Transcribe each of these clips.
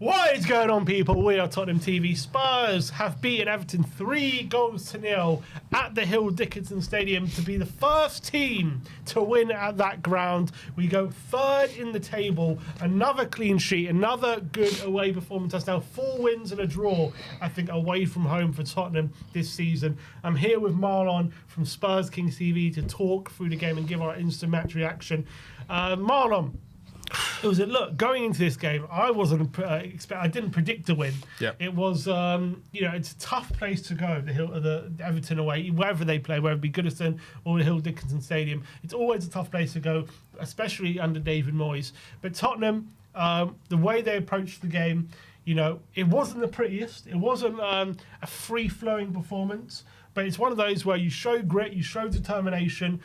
What is going on, people? We are Tottenham TV. Spurs have beaten Everton 3-0 at the Hill Dickinson Stadium to be the first team to win at that ground. We go third in the table. Another clean sheet, another good away performance. That's now 4 wins and a draw, I think, away from home for Tottenham this season. I'm here with Marlon from Spurs Kings TV to talk through the game and give our instant match reaction. Marlon, look, going into this game, I wasn't I didn't predict to win. Yep. It was, it's a tough place to go. The Everton away, wherever they play, whether it be Goodison or the Hill Dickinson Stadium, it's always a tough place to go, especially under David Moyes. But Tottenham, the way they approached the game, it wasn't the prettiest. It wasn't a free-flowing performance, but it's one of those where you show grit, you show determination.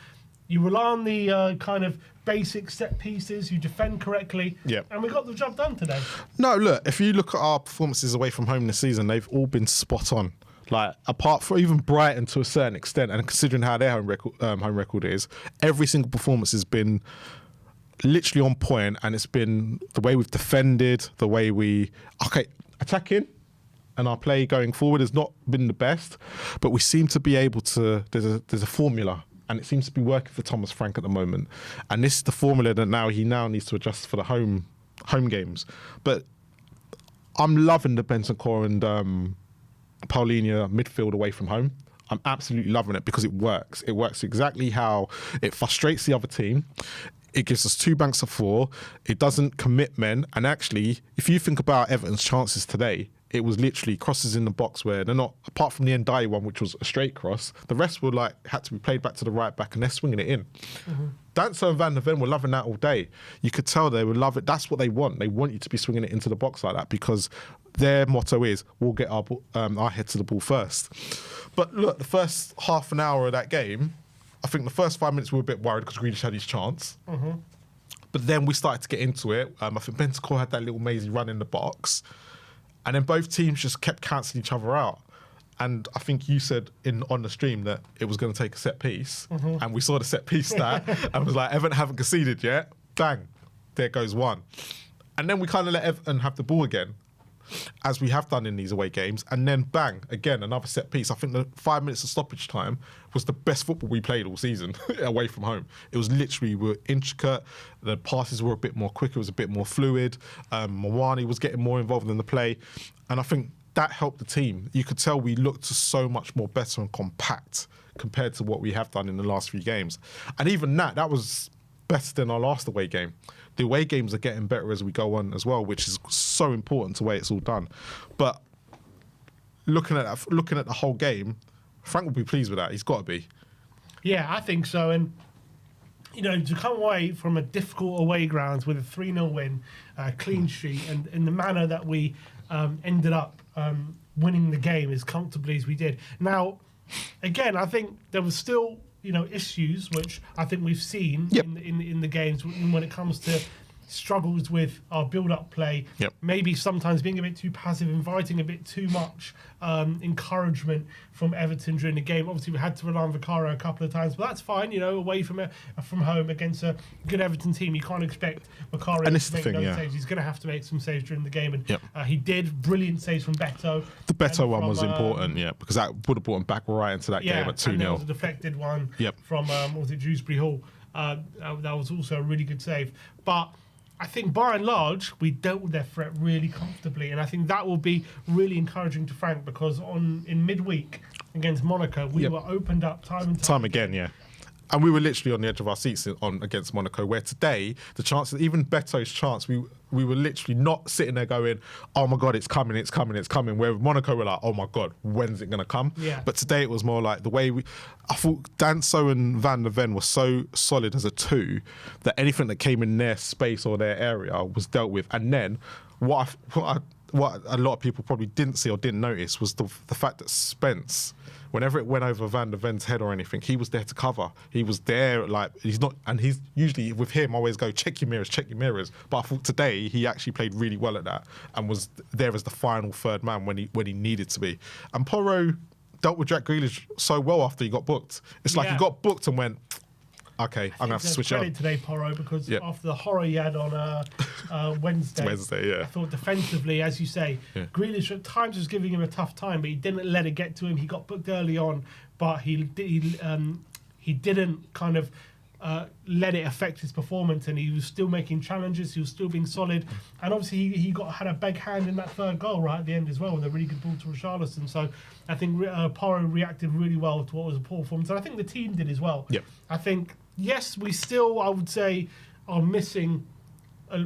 You rely on the kind of basic set pieces, you defend correctly, and we got the job done today. No, look, if you look at our performances away from home this season, they've all been spot on. Like, apart from even Brighton to a certain extent, and considering how their home record is, every single performance has been literally on point, and it's been the way we've defended, the way attacking, and our play going forward has not been the best, but we seem to be able to, there's a formula. And it seems to be working for Thomas Frank at the moment. And this is the formula that he now needs to adjust for the home games. But I'm loving the Bentancur and Paulinho midfield away from home. I'm absolutely loving it because it works. It works exactly how it frustrates the other team. It gives us 2 banks of 4. It doesn't commit men. And actually, if you think about Everton's chances today, it was literally crosses in the box where they're not, apart from the Ndiaye one, which was a straight cross, the rest were had to be played back to the right back and they're swinging it in. Mm-hmm. Danso and Van der Ven were loving that all day. You could tell they would love it. That's what they want. They want you to be swinging it into the box like that because their motto is, we'll get our head to the ball first. But look, the first half an hour of that game, I think the first 5 minutes we were a bit worried because Grealish had his chance. Mm-hmm. But then we started to get into it. I think Bentancur had that little mazy run in the box. And then both teams just kept cancelling each other out. And I think you said on the stream that it was going to take a set piece. Mm-hmm. And we saw the set piece stat and was like, Everton haven't conceded yet. Bang, there goes one. And then we kind of let Everton have the ball again, as we have done in these away games. And then bang, again, another set piece. I think the 5 minutes of stoppage time was the best football we played all season away from home. It was literally, we were intricate. The passes were a bit more quick. It was a bit more fluid. Mawani was getting more involved in the play. And I think that helped the team. You could tell we looked so much more better and compact compared to what we have done in the last 3 games. And even that was better than our last away game. The away games are getting better as we go on as well, which is so important to the way it's all done. But looking at the whole game, Frank will be pleased with that. He's got to be. Yeah, I think so. And to come away from a difficult away grounds with a 3-0 win, clean sheet, and in the manner that we ended up winning the game as comfortably as we did. Now, again, I think there was still issues which I think we've seen in the games when it comes to struggles with our build-up play. Yep. Maybe sometimes being a bit too passive, inviting a bit too much encouragement from Everton during the game. Obviously, we had to rely on Vicario a couple of times, but that's fine. Away from home against a good Everton team, you can't expect Vicario to make no saves. He's going to have to make some saves during the game, and he did. Brilliant saves from Beto. The Beto one was important, because that would have brought him back right into that game at 2-0. And there was a deflected one from Dewsbury Hall. That was also a really good save, but I think by and large, we dealt with their threat really comfortably, and I think that will be really encouraging to Frank because in midweek against Monaco, we were opened up time again. And we were literally on the edge of our seats against Monaco, where today, the chances, even Beto's chance, we were literally not sitting there going, oh my God, it's coming. Where with Monaco, we're like, oh my God, when's it going to come? Yeah. But today it was more like the way I thought Danso and Van der Ven were so solid as a 2 that anything that came in their space or their area was dealt with. And then what a lot of people probably didn't see or didn't notice was the fact that Spence, whenever it went over Van der Ven's head or anything, he was there to cover. He was there, and he's usually, with him, I always go, check your mirrors. But I thought today he actually played really well at that and was there as the final third man when he needed to be. And Porro dealt with Jack Grealish so well after he got booked. It's like he got booked and went, Okay, I'm gonna have to switch credit on. today, Porro, because Yep. after the horror he had on Wednesday, Yeah. I thought defensively, as you say, Grealish at times was giving him a tough time, but he didn't let it get to him. He got booked early on, but he didn't kind of let it affect his performance, and he was still making challenges. He was still being solid, and obviously he had a big hand in that third goal right at the end as well, with a really good ball to Richarlison. So I think Porro reacted really well to what was a poor performance, and I think the team did as well. Yep. I think yes, we still, I would say, are missing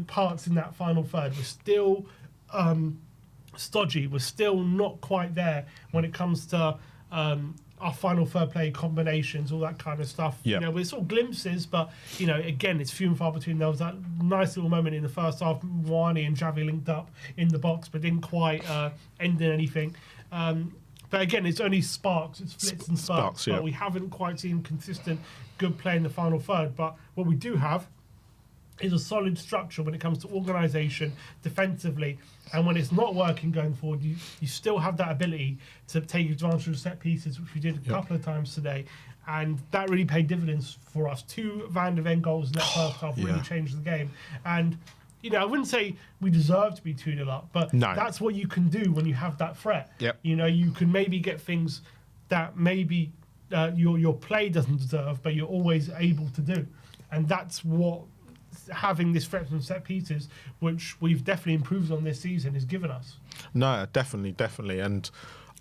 parts in that final third. We're still stodgy. We're still not quite there when it comes to our final third play combinations, all that kind of stuff. Yep. You know, we're sort of glimpses, but again, it's few and far between. There was that nice little moment in the first half, Wani and Xavi linked up in the box, but didn't quite end in anything. But again, it's only sparks, it's flits and sparks. Yeah. But we haven't quite seen consistent good play in the final third. But what we do have is a solid structure when it comes to organisation defensively, and when it's not working going forward, you still have that ability to take advantage of set pieces, which we did a couple of times today, and that really paid dividends for us. 2 Van de Ven goals in that first half really changed the game, and I wouldn't say we deserve to be 2-0 up, but that's what you can do when you have that threat. Yep. You can maybe get things that maybe your play doesn't deserve, but you're always able to do, and that's what having this threat from set pieces, which we've definitely improved on this season, has given us. No, definitely, and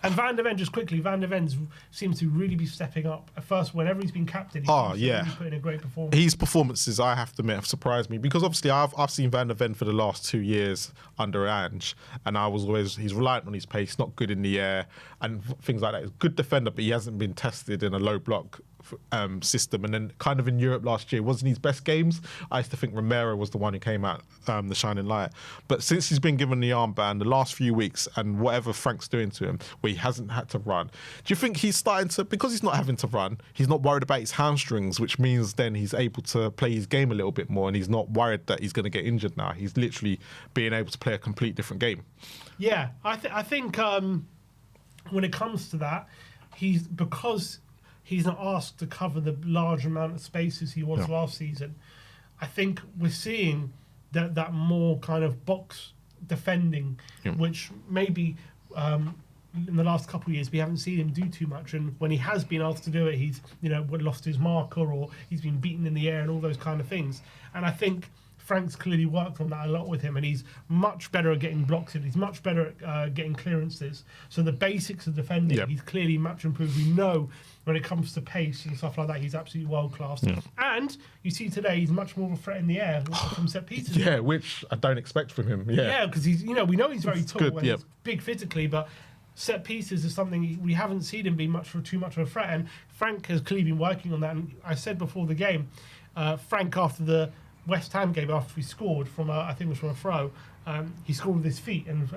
Van de Ven, just quickly, Van de Ven seems to really be stepping up. At first, whenever he's been captain, he's really put in a great performance. His performances, I have to admit, have surprised me, because obviously I've seen Van de Ven for the last 2 years under Ange, and he's reliant on his pace, not good in the air, and things like that. He's a good defender, but he hasn't been tested in a low block system. And then kind of in Europe last year wasn't his best games. I used to think Romero was the one who came out the shining light, but since he's been given the armband the last few weeks, and whatever Frank's doing to him, where he hasn't had to run, do you think he's starting to, because he's not having to run, he's not worried about his hamstrings, which means then he's able to play his game a little bit more, and he's not worried that he's going to get injured now? He's literally being able to play a complete different game. Yeah, I think when it comes to that, because he's not asked to cover the large amount of spaces he was last season, I think we're seeing that more kind of box defending, which maybe in the last couple of years we haven't seen him do too much. And when he has been asked to do it, he's lost his marker, or he's been beaten in the air and all those kind of things. And I think Frank's clearly worked on that a lot with him, and he's much better at getting blocks in. He's much better at getting clearances. So the basics of defending, he's clearly much improved. We know when it comes to pace and stuff like that, he's absolutely world-class. And you see today, he's much more of a threat in the air from set pieces. Yeah, which I don't expect from him. Yeah, because he's, we know he's very tall good, and he's big physically, but set pieces is something we haven't seen him be too much of a threat. And Frank has clearly been working on that. And I said before the game, Frank, after the West Ham game, after we scored from I think it was from a throw, he scored with his feet, and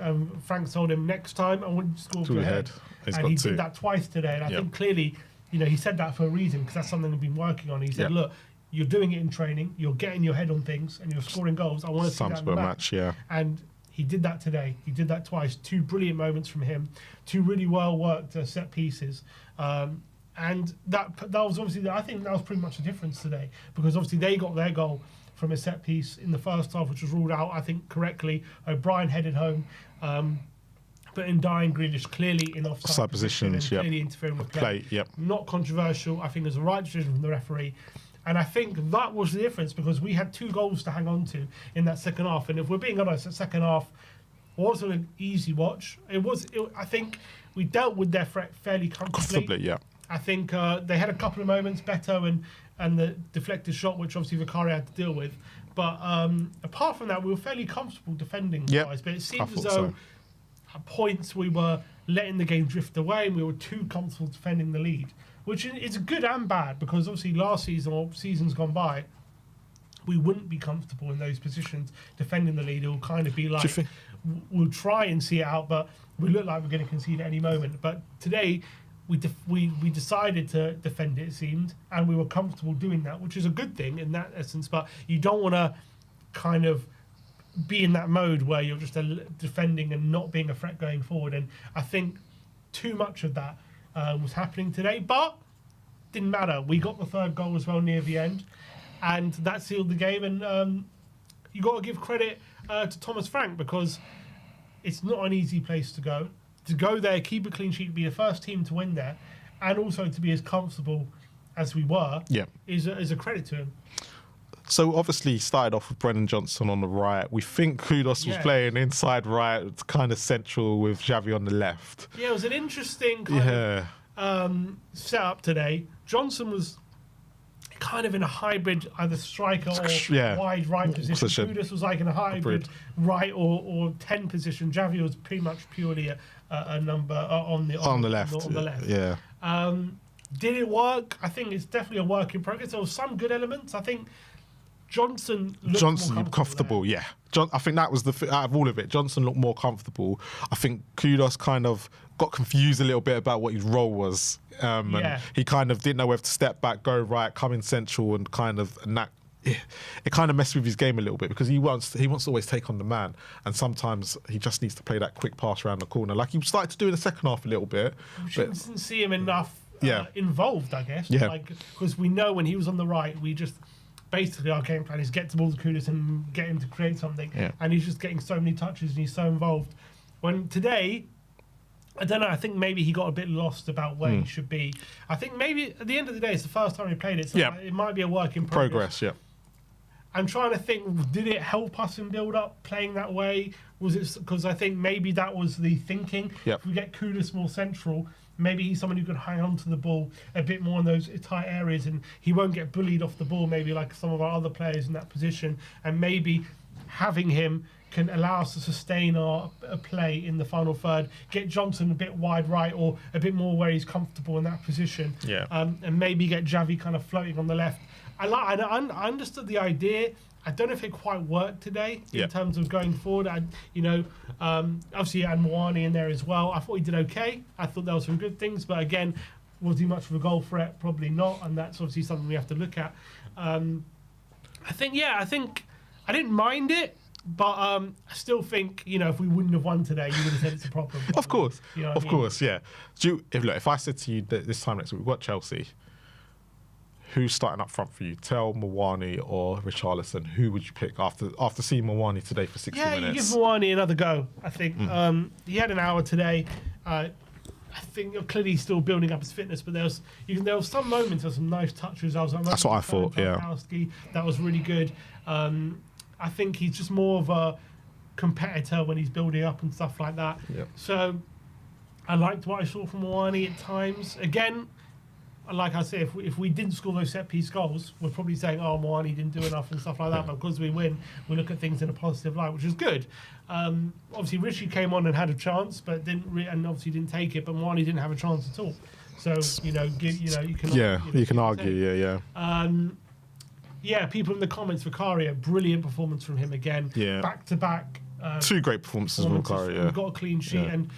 Frank told him, next time I want you to score with your head. And he did that twice today, and I think clearly, he said that for a reason, because that's something we've been working on. He said, look, you're doing it in training, you're getting your head on things, and you're scoring goals. I want to see that in the match. And he did that today. He did that twice. 2 brilliant moments from him, 2 really well worked set pieces. And that was obviously, I think that was pretty much the difference today, because obviously they got their goal from a set piece in the first half, which was ruled out, I think, correctly. O'Brien headed home, but in dying, Grealish clearly in offside positions, clearly interfering with play. Not controversial. I think it was the right decision from the referee. And I think that was the difference, because we had 2 goals to hang on to in that second half. And if we're being honest, that second half wasn't an easy watch. I think we dealt with their threat fairly comfortably. I think they had a couple of moments, Beto and the deflected shot, which obviously Vicario had to deal with. But apart from that, we were fairly comfortable defending wise. But it seemed as though at points we were letting the game drift away, and we were too comfortable defending the lead, which is good and bad, because obviously last season or seasons gone by, we wouldn't be comfortable in those positions defending the lead. It will kind of be like, we'll try and see it out, but we look like we're going to concede at any moment. But today, we decided to defend it seemed, and we were comfortable doing that, which is a good thing in that essence. But you don't want to kind of be in that mode where you're just defending and not being a threat going forward. And I think too much of that was happening today. But didn't matter. We got the third goal as well near the end, and that sealed the game. And you got to give credit to Thomas Frank, because it's not an easy place to go. To go there, keep a clean sheet, be the first team to win there, and also to be as comfortable as we were, is a credit to him. So obviously he started off with Brennan Johnson on the right. We think Kudus was playing inside right, kind of central with Xavi on the left. Yeah, it was an interesting kind of setup today. Johnson was kind of in a hybrid, either striker or wide right position. Kudus was like in a hybrid right or 10 position. Xavi was pretty much purely a number on the left. On the left. Yeah. Did it work? I think it's definitely a work in progress. There was some good elements. I think Johnson looked comfortable. Yeah. I think that was out of all of it. Johnson looked more comfortable. I think Kudus kind of got confused a little bit about what his role was. And he kind of didn't know whether to step back, go right, come in central, and that. It kind of messed with his game a little bit, because he wants to always take on the man, and sometimes he just needs to play that quick pass around the corner, like he started to do in the second half a little bit. We didn't see him enough involved, I guess. Yeah. Because we know when he was on the right, we just basically our game plan is get the ball to Kudus and get him to create something, and he's just getting so many touches and he's so involved. When today, I don't know, I think maybe he got a bit lost about where he should be. I think maybe at the end of the day, it's the first time he played it, so it might be a work in progress. I'm trying to think, did it help us in build-up playing that way? Was it because I think maybe that was the thinking? If we get Kudus more central, maybe he's someone who can hang on to the ball a bit more in those tight areas, and he won't get bullied off the ball, maybe like some of our other players in that position. And maybe having him can allow us to sustain our play in the final third, get Johnson a bit wide right or a bit more where he's comfortable in that position, and maybe get Xavi kind of floating on the left. I understood the idea. I don't know if it quite worked today in terms of going forward. Obviously you had Moani in there as well. I thought he did okay. I thought there were some good things, but again, was he much of a goal threat? Probably not, and that's obviously something we have to look at. I think I didn't mind it, but I still think, if we wouldn't have won today, you would have said it's a problem. Of course, of course, yeah. If I said to you that this time next week we've got Chelsea, who's starting up front for you? Tell Moani or Richarlison. Who would you pick after seeing Moani today for 60 minutes? Yeah, you give Moani another go, I think. He had an hour today. I think clearly he's still building up his fitness, but there was some moments of some nice touches. That's what I thought, that was really good. I think he's just more of a competitor when he's building up and stuff like that. So I liked what I saw from Moani at times. Again, like I say, if we didn't score those set-piece goals, we're probably saying, Moani didn't do enough and stuff like that. But because we win, we look at things in a positive light, which is good. Obviously, Richie came on and had a chance, but and obviously didn't take it. But Moani didn't have a chance at all. So you can argue. People in the comments, Vicario, brilliant performance from him again. Back to back. Two great performances from Vicario. We've got a clean sheet, and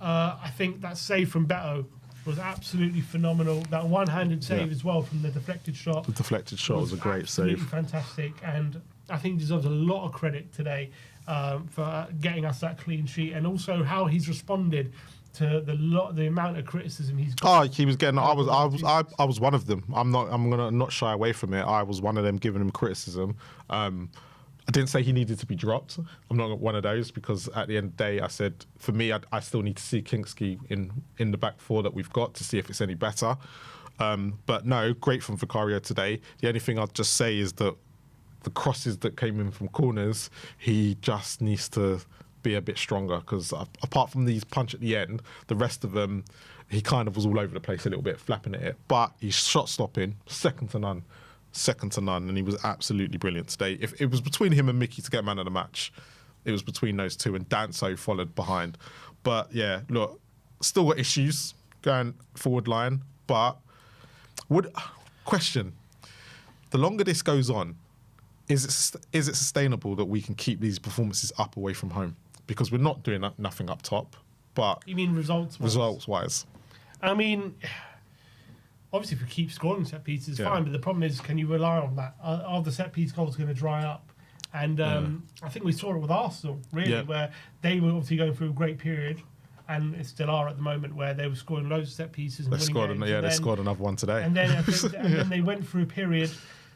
I think that save from Beto was absolutely phenomenal. That one-handed save as well from the deflected shot. The deflected shot was a great save. Fantastic, and I think he deserves a lot of credit today for getting us that clean sheet, and also how he's responded to the amount of criticism he's got. He was getting. I was one of them. I'm gonna not shy away from it. I was one of them giving him criticism. I didn't say he needed to be dropped. I'm not one of those, because at the end of the day, I said, for me, I still need to see Kingsley in the back four that we've got to see if it's any better. But no, great from Vicario today. The only thing I'd just say is that the crosses that came in from corners, he just needs to be a bit stronger, because apart from these punch at the end, the rest of them, he kind of was all over the place a little bit, flapping at it. But his shot stopping, second to none, and he was absolutely brilliant today. If it was between him and Mickey to get man of the match, it was between those two, and Danso followed behind. But yeah, look, still got issues going forward line, but question, the longer this goes on, is it sustainable that we can keep these performances up away from home? Because we're not doing nothing up top, but... You mean results-wise? Results-wise. I mean... Obviously, if we keep scoring set pieces, fine. But the problem is, can you rely on that? Are the set piece goals going to dry up? And I think we saw it with Arsenal, really, where they were obviously going through a great period, and it still are at the moment, where they were scoring loads of set pieces and winning games. They scored another one today. And then I think, and then they went through a period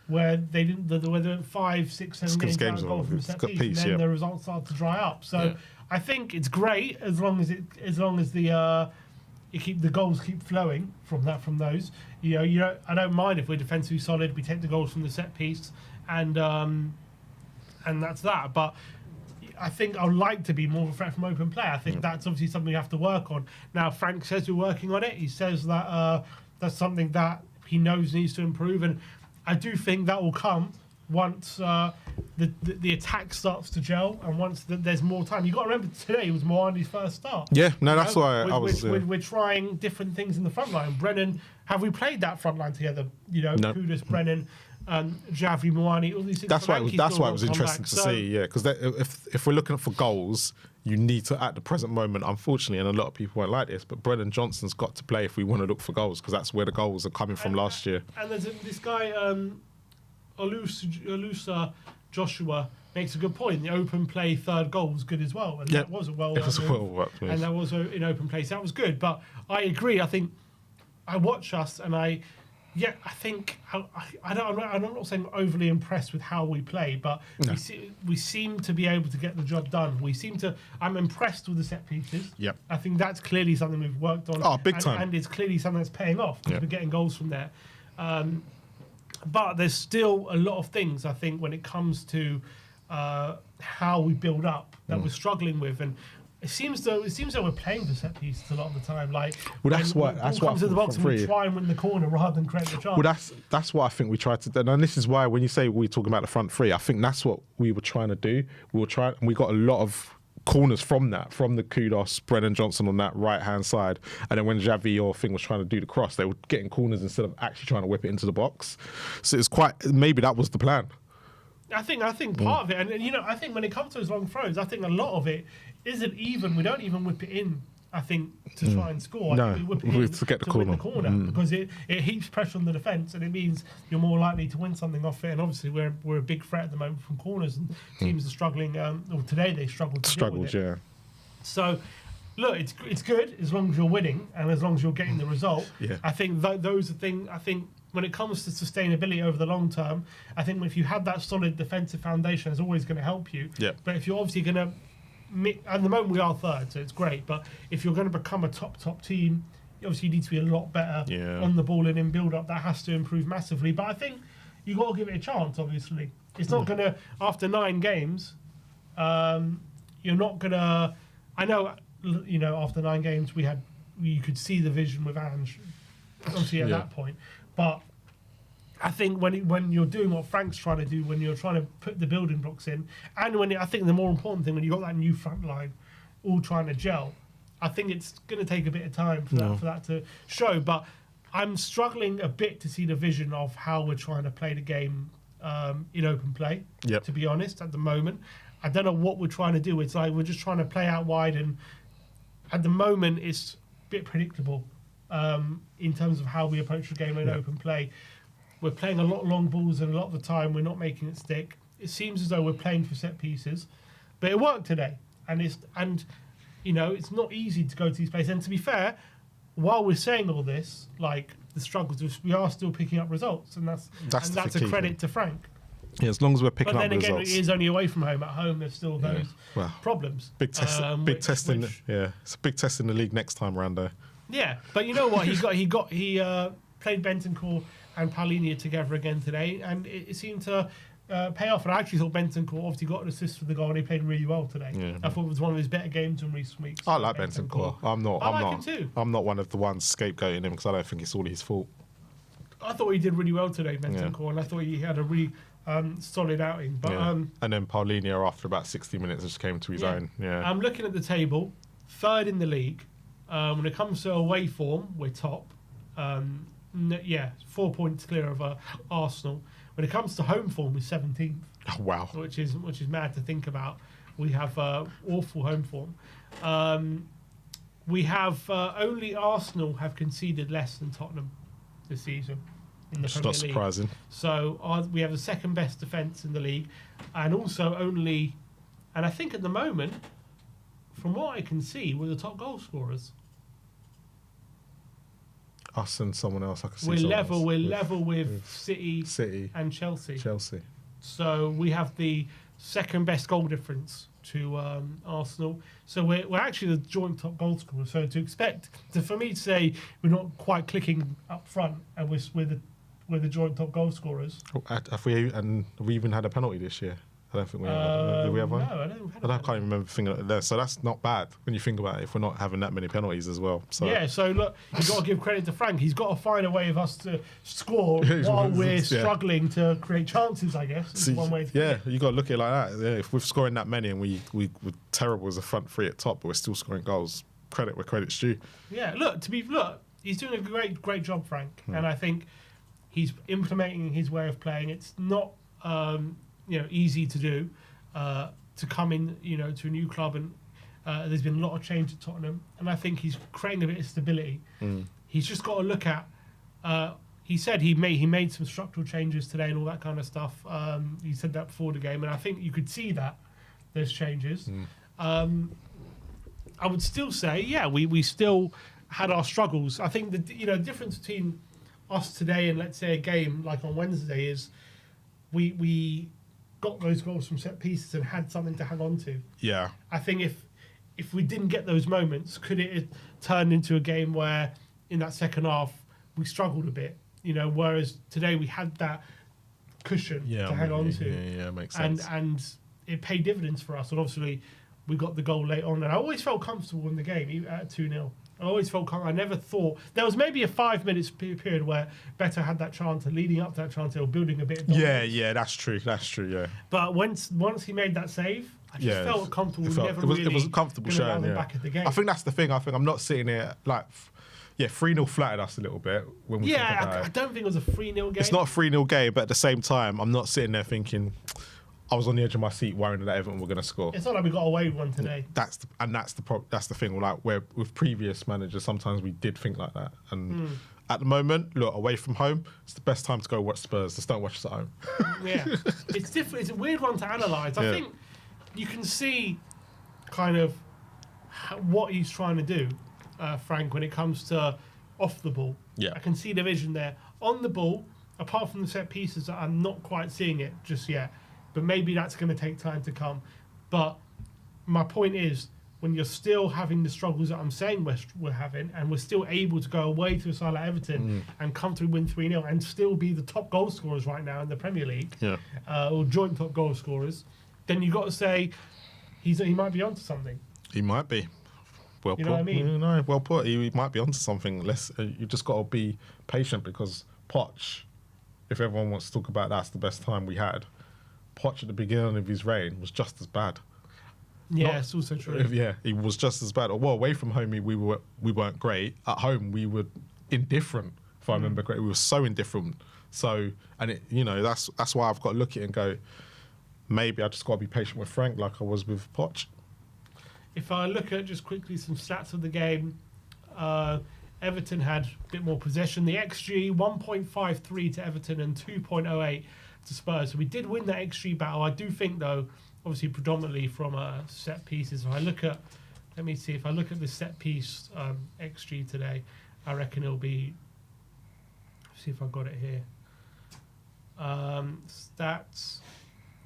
where they didn't, where they went 5, 6, 7 games without a goal from a set piece, and then the results started to dry up. So I think it's great as long as the goals keep flowing from those. I don't mind if we're defensively solid. We take the goals from the set piece, and that's that. But I think I would like to be more of a threat from open play. I think that's obviously something we have to work on. Now, Frank says we're working on it. He says that that's something that he knows needs to improve, and I do think that will come once the attack starts to gel, and once there's more time. You've got to remember, today was Moani's first start. Yeah, no, that's why I was... We're trying different things in the front line. Brennan, have we played that front line together? No. Kudus, Brennan, Javi, Moani, all these things. That's why it was interesting to see, because if we're looking for goals, you need to, at the present moment, unfortunately, and a lot of people won't like this, but Brennan Johnson's got to play if we want to look for goals, because that's where the goals are coming from last year. And there's this guy, Olusa Joshua, makes a good point. The open play third goal was good as well, and that was a well-worked move. And that was in open play, so that was good. But I agree. I think I watch us, and I think I'm not saying overly impressed with how we play, but we seem to be able to get the job done. I'm impressed with the set pieces. Yep. I think that's clearly something we've worked on. Oh, big time. And it's clearly something that's paying off because we're getting goals from there. But there's still a lot of things, I think, when it comes to how we build up that we're struggling with, and it seems though we're playing for set pieces a lot of the time. Like, that's what comes to the box and we try and win the corner rather than create the chance. Well, that's what I think we tried to do, and this is why when you say we're talking about the front three, I think that's what we were trying to do. We got a lot of corners from the Kudos, Brennan Johnson on that right hand side, and then when Javi or thing was trying to do the cross, they were getting corners instead of actually trying to whip it into the box. So it's maybe that was the plan. I think part of it, and I think when it comes to those long throws, I think a lot of it isn't even. We don't even whip it in. I think to try and score. No, I think we whip it in to get the corner, corner. because it heaps pressure on the defence, and it means you're more likely to win something off it. And obviously we're a big threat at the moment from corners, and teams are struggling. Today they struggled. Yeah. So, look, it's good as long as you're winning and as long as you're getting the result. Yeah. I think those are things. I think when it comes to sustainability over the long term, I think if you have that solid defensive foundation, it's always going to help you. Yeah. But if you're obviously going to, at the moment we are third, so it's great. But if you're going to become a top team, obviously you need to be a lot better on the ball and in build up. That has to improve massively. But I think you got to give it a chance. Obviously, it's not going to after 9 games. You're not going to. I know, after 9 games you could see the vision with Ange, obviously at that point. But I think when you're doing what Frank's trying to do, when you're trying to put the building blocks in, and I think the more important thing, when you've got that new front line all trying to gel, I think it's going to take a bit of time for that to show. But I'm struggling a bit to see the vision of how we're trying to play the game in open play, to be honest, at the moment. I don't know what we're trying to do. It's like we're just trying to play out wide, and at the moment it's a bit predictable in terms of how we approach the game in open play. We're playing a lot of long balls, and a lot of the time we're not making it stick. It seems as though we're playing for set pieces, but it worked today, and it's not easy to go to these places. And to be fair, while we're saying all this, like the struggles, we are still picking up results, and that's a credit to Frank. Yeah, as long as we're picking up results. But then again, it is only away from home. At home, there's still those problems. Big test. It's a big test in the league next time around there. Yeah, but you know what? He played Bentancur and Paulinho together again today, and it seemed to pay off. And I actually thought Bentancur obviously got an assist for the goal, and he played really well today. Yeah. I thought it was one of his better games in recent weeks. I like Bentancur. I like him too. I'm not one of the ones scapegoating him because I don't think it's all his fault. I thought he did really well today, Bentancur, and I thought he had a really solid outing. But and then Paulinho, after about 60 minutes, just came to his own. Yeah. I'm looking at the table, third in the league. When it comes to away form, we're top. 4 points clear of Arsenal. When it comes to home form, we're 17th. Oh, wow. Which is mad to think about. We have awful home form. We have only Arsenal have conceded less than Tottenham this season in the Premier League. Not surprising. So we have the second best defence in the league, and also and I think at the moment, from what I can see, we're the top goal scorers. Us and someone else. I can see. We're someone level. else. We're level with City and Chelsea. Chelsea. So we have the second best goal difference to Arsenal. So we're actually the joint top goal scorers. So for me to say we're not quite clicking up front and we're the joint top goal scorers. Have we even had a penalty this year? I don't think we have. Do we have one? No, I don't. I can't even remember thinking of that. So that's not bad when you think about it. If we're not having that many penalties as well. So yeah. So look, you've got to give credit to Frank. He's got to find a way of us to score while we're struggling to create chances. I guess is one way. You got to look at it like that. Yeah, if we're scoring that many and we're terrible as a front three at top, but we're still scoring goals. Credit where credit's due. Yeah. Look, he's doing a great job, Frank, and I think he's implementing his way of playing. It's not. Easy to do, to come in, to a new club, and there's been a lot of change at Tottenham, and I think he's creating a bit of stability. He's just got to look at. He said he made some structural changes today and all that kind of stuff. He said that before the game, and I think you could see that there's changes. I would still say, we still had our struggles. I think the difference between us today and let's say a game like on Wednesday is we got those goals from set pieces and had something to hang on to. Yeah. I think if we didn't get those moments, could it turn into a game where in that second half we struggled a bit? Whereas today we had that cushion to hang on to. Yeah, makes sense. And it paid dividends for us. And obviously we got the goal late on. And I always felt comfortable in the game, even at 2-0. I always felt I never thought there was maybe a 5 minutes period where Better had that chance, and leading up to that chance, they were building a bit of dominance. Yeah, that's true. Yeah. But once he made that save, I just felt comfortable. It was a comfortable showing. Back at the game. I think that's the thing. I think I'm not sitting here like. 3-0 flattered us a little bit when we think about it. I don't think it was a 3-0 game. It's not a 3-0 game, but at the same time, I'm not sitting there thinking I was on the edge of my seat worrying that Everton were going to score. It's not like we got away with one today. That's the thing. Like where with previous managers, sometimes we did think like that. And at the moment, look, away from home, it's the best time to go watch Spurs. Just don't watch us at home. Yeah, it's different. It's a weird one to analyse. I think you can see kind of what he's trying to do, Frank, when it comes to off the ball. Yeah, I can see the vision there. On the ball, apart from the set pieces, I'm not quite seeing it just yet. But maybe that's going to take time to come. But my point is, when you're still having the struggles that I'm saying we're having, and we're still able to go away to a side like Everton and come through win 3-0 and still be the top goal scorers right now in the Premier League, or joint top goal scorers, then you've got to say he might be onto something. He might be. Well put. Know what I mean? No, well put. He might be onto something. You just got to be patient because Poch, if everyone wants to talk about that's the best time we had, Poch at the beginning of his reign was just as bad. Yeah, it's also true. He was just as bad. Well, away from home, we weren't great. At home, we were indifferent. If I remember correctly, we were so indifferent. So, and that's why I've got to look at it and go, maybe I just got to be patient with Frank, like I was with Poch. If I look at just quickly some stats of the game, Everton had a bit more possession. The XG 1.53 to Everton and 2.08 to Spurs. So we did win that XG battle. I do think, though, obviously predominantly from set pieces. If I look at the set piece XG today, I reckon it'll be. See if I've got it here. Stats.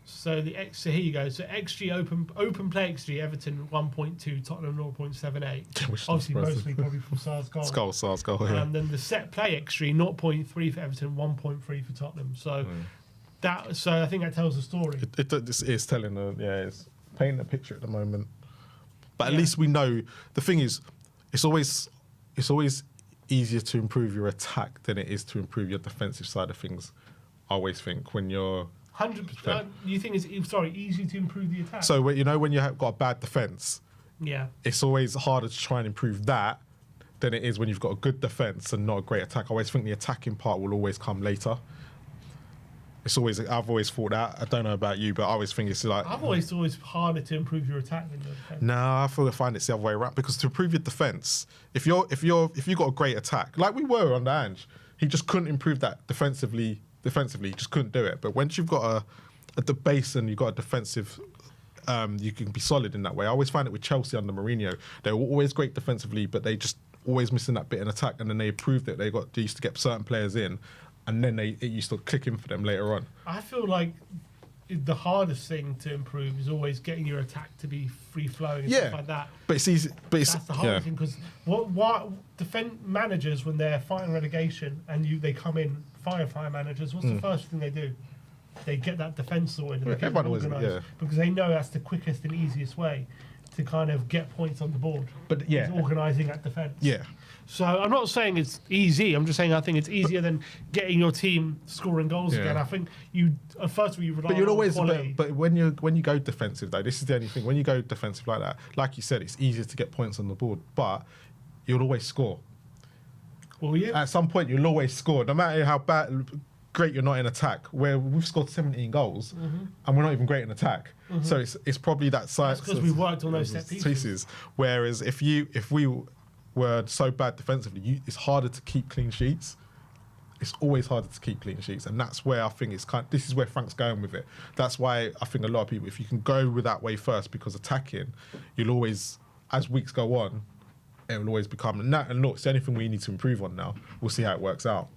So here you go. So XG open play XG Everton 1.2, Tottenham 0.78. Obviously mostly probably from Sar's goal. Sar's goal. Yeah. And then the set play XG 0.3 for Everton, 1.3 for Tottenham. So. So I think that tells the story. It is telling it's painting a picture at the moment. But at least we know. The thing is, it's always easier to improve your attack than it is to improve your defensive side of things. I always think when you're 100%. You think it's easy to improve the attack? So when you got a bad defense, it's always harder to try and improve that than it is when you've got a good defense and not a great attack. I always think the attacking part will always come later. I've always thought that. I don't know about you, but I always think it's like I've always thought it's harder to improve your attack than your defense. No, I find it's the other way around because to improve your defense, if you got a great attack, like we were under Ange, he just couldn't improve that defensively, he just couldn't do it. But once you've got the base and you've got a defensive you can be solid in that way. I always find it with Chelsea under Mourinho. They were always great defensively, but they just always missing that bit in attack, and then they proved it. They used to get certain players in, and then it used to click in for them later on. I feel like the hardest thing to improve is always getting your attack to be free flowing and stuff like that. But it's easy. But it's that's the hardest thing, because what defend managers when they're fighting relegation and they come in fire managers, what's the first thing they do? They get that defence sorted and they get it organised, because they know that's the quickest and easiest way to kind of get points on the board. But is organising that defence. Yeah. So I'm not saying it's easy. I'm just saying I think it's easier than getting your team scoring goals again. I think you first of all you rely on quality. But when you go defensive though, this is the only thing. When you go defensive like that, like you said, it's easier to get points on the board, but you'll always score. Well, yeah. At some point, you'll always score, no matter how great you're not in attack. Where we've scored 17 goals and we're not even great in attack. So it's probably that side. Because we worked on those set pieces. Whereas if we were so bad defensively, it's harder to keep clean sheets. It's always harder to keep clean sheets, and that's where I think this is where Frank's going with it. That's why I think a lot of people, if you can go with that way first, because attacking, you'll always, as weeks go on, it will always become. And look, it's the only thing we need to improve on now. We'll see how it works out.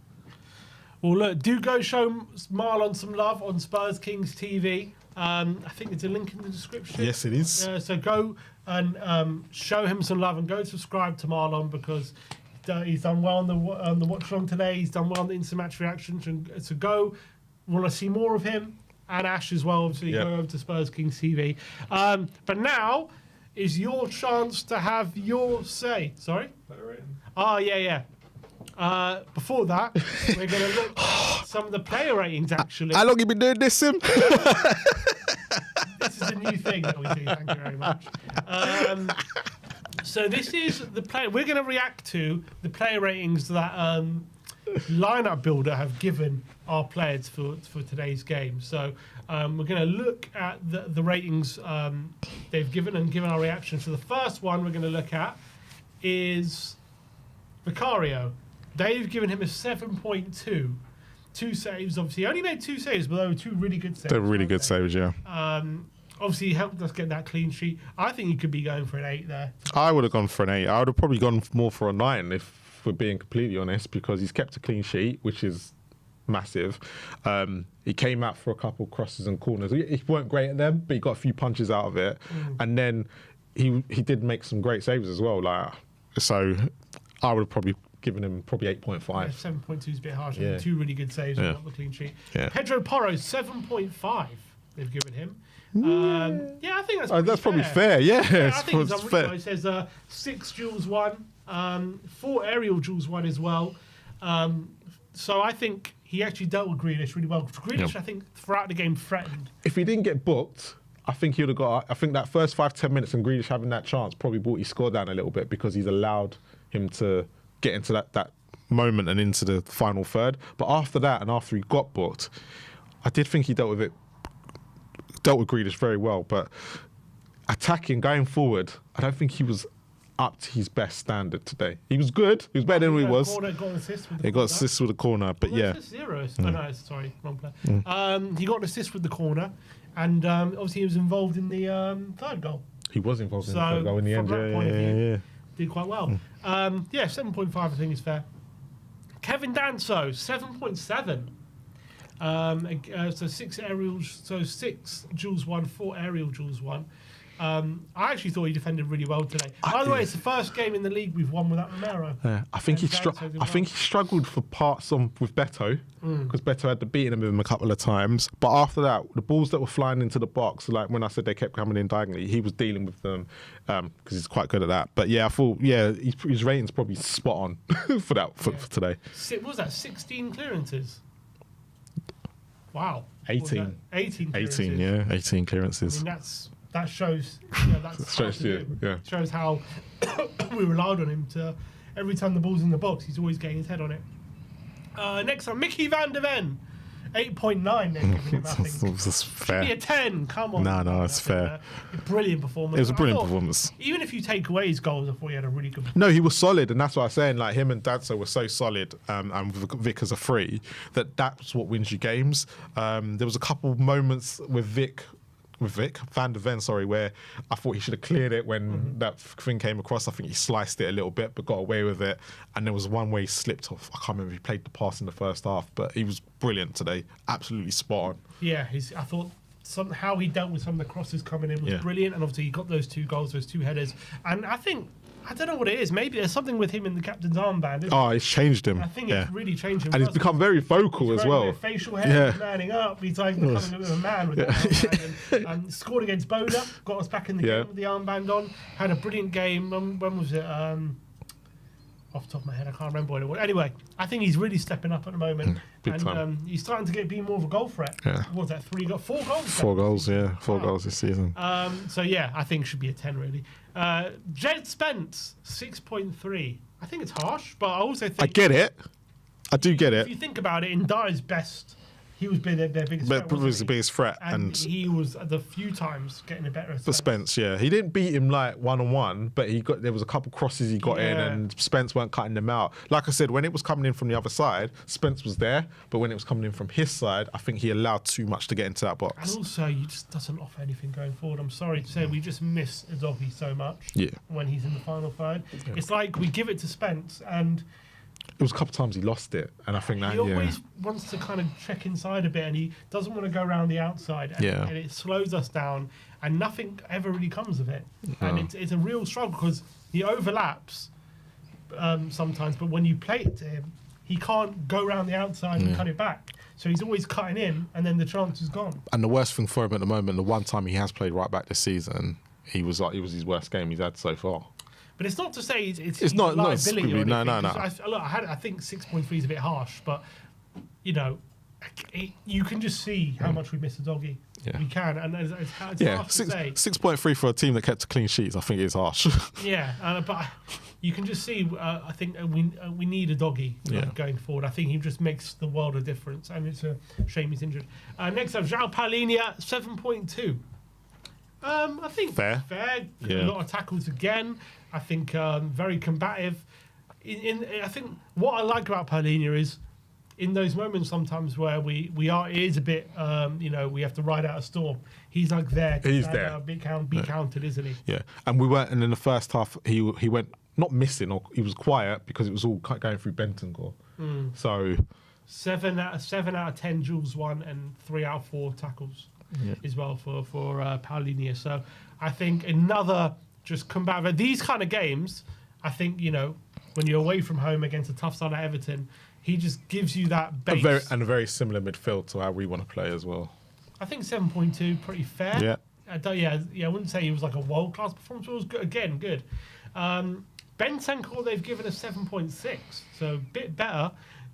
Well, look, do go show Marlon some love on Spurs Kings TV. I think there's a link in the description. Yes, it is. So go and show him some love and go subscribe to Marlon, because he's done well on the watch along today. He's done well on the instant match reactions. So go, want to see more of him and Ash as well. Obviously, go over to Spurs Kings TV. But now is your chance to have your say. Sorry? Oh, yeah. Before that, we're going to look at some of the player ratings, actually. How long you been doing this, Sim? This is a new thing that we do. Thank you very much. So this is the player. We're going to react to the player ratings that Lineup Builder have given our players for today's game. So we're going to look at the ratings they've given and given our reactions. So the first one we're going to look at is Vicario. They've given him a 7.2. 2 saves, obviously. He only made 2 saves, but they were 2 really good saves. They're really good saves, yeah. Obviously, he helped us get that clean sheet. I think he could be going for an 8 there. I would have gone for an 8. I would have probably gone more for a 9, if we're being completely honest, because he's kept a clean sheet, which is massive. He came out for a couple crosses and corners. He weren't great at them, but he got a few punches out of it. And then he did make some great saves as well. So I would have probably given him 8.5. Yeah, 7.2 is a bit harsh. 2 really good saves and not the clean sheet. Yeah. Pedro Porro, 7.5 they've given him. I think that's probably fair. Yeah, I think it's fair. Really. It says 6 duels won, 4 aerial duels won as well. So I think he actually dealt with Grealish really well. Grealish, I think, throughout the game threatened. If he didn't get booked, I think he would have got. I think that first 5-10 minutes and Grealish having that chance probably brought his score down a little bit, because he's allowed him to get into that moment and into the final third. But after that, and after he got booked, I did think he dealt with Grealish very well. But attacking, going forward, I don't think he was up to his best standard today. He was good. He was better than he was. He got assists with the corner, but yeah. Zero. Oh, no, sorry, wrong player. He got an assist with the corner, and obviously he was involved in the third goal. He was involved in the third goal in the end. Yeah. Did quite well. 7.5 I think is fair. Kevin Danso, 7.7. So 6 aerials, so 6 duels won, 4 aerial duels won. I actually thought he defended really well today. By the way, it's the first game in the league we've won without Romero. Yeah, I think he struggled for parts with Beto, because Beto had to beat him a couple of times. But after that, the balls that were flying into the box, like when I said they kept coming in diagonally, he was dealing with them, because he's quite good at that. But yeah, I thought his rating's probably spot on for today. What was that? 16 clearances. Wow. 18. 18 clearances. 18 clearances. I mean, that shows. Shows how we relied on him to. Every time the ball's in the box, he's always getting his head on it. Next up, Mickey van der Ven, 8.9. They're giving him, I think. That's fair. Should be a 10. Come on. No, it's fair. Brilliant performance. It was a brilliant performance. Even if you take away his goals, I thought he had a really good performance. No, he was solid, and that's what I was saying. Like, him and Dadso were so solid, and with Vic as a free, that's what wins you games. There was a couple moments with Vic Van der Ven, sorry, where I thought he should have cleared it when that thing came across. I think he sliced it a little bit, but got away with it. And there was one where he slipped off. I can't remember if he played the pass in the first half, but he was brilliant today. Absolutely spot on. Yeah, I thought how he dealt with some of the crosses coming in was brilliant. And obviously he got those 2 goals, those 2 headers. And I don't know what it is. Maybe there's something with him in the captain's armband. It's changed him. I think it's really changed him. And he's become very vocal as well. Facial hair, manning up. He's like becoming a bit of a man with that armband. And scored against Boda, got us back in the game with the armband on. Had a brilliant game. When was it? Off the top of my head, I can't remember what it was. Anyway, I think he's really stepping up at the moment. And he's starting to be more of a goal threat. Yeah. What was that? 4 goals? 4 goals, yeah. 4 goals this season. So, yeah, I think it should be a 10, really. Jed Spence, 6.3. I think it's harsh, but I also think... I get it. I do get it. If you think about it, in Dyer's best... He was their biggest threat. But was the biggest threat. And he was the few times getting a better. For Spence, yeah. He didn't beat him like one-on-one, but there was a couple crosses he got in and Spence weren't cutting them out. Like I said, when it was coming in from the other side, Spence was there, but when it was coming in from his side, I think he allowed too much to get into that box. And also, he just doesn't offer anything going forward. I'm sorry to say, we just miss Udogie so much when he's in the final third. Yeah. It's like we give it to Spence and... It was a couple of times he lost it, and I think that he always wants to kind of check inside a bit, and he doesn't want to go around the outside, and it slows us down, and nothing ever really comes of it, and it's a real struggle because he overlaps sometimes, but when you play it to him, he can't go around the outside and cut it back, so he's always cutting in, and then the chance is gone. And the worst thing for him at the moment, the one time he has played right back this season, it was his worst game he's had so far. But it's not to say it's not liability. No. I think 6.3 is a bit harsh, but you know, you can just see how much we miss Udogie. Yeah. We can, and it's harsh to say. 6.3 for a team that kept clean sheets, I think it is harsh. But you can just see. I think we need Udogie going forward. I think he just makes the world of difference, and it's a shame he's injured. Next up, João Palhinha, 7.2. I think fair. A lot of tackles again. I think very combative. I think what I like about Palhinha is in those moments sometimes where it is a bit, we have to ride out a storm. He's like there. He's there. Be counted, isn't he? Yeah, and we weren't. And in the first half, he went not missing, or he was quiet because it was all going through Bentancur. So 7 out of 10 Jules won and 3 out of 4 tackles as well for Palhinha. So I think another. Just come back. But these kind of games, I think, when you're away from home against a tough side at Everton, he just gives you that base. And a very similar midfield to how we want to play as well. I think 7.2, pretty fair. Yeah. I wouldn't say he was like a world-class performance, but it was good. Again, good. Bentancur, they've given a 7.6, so a bit better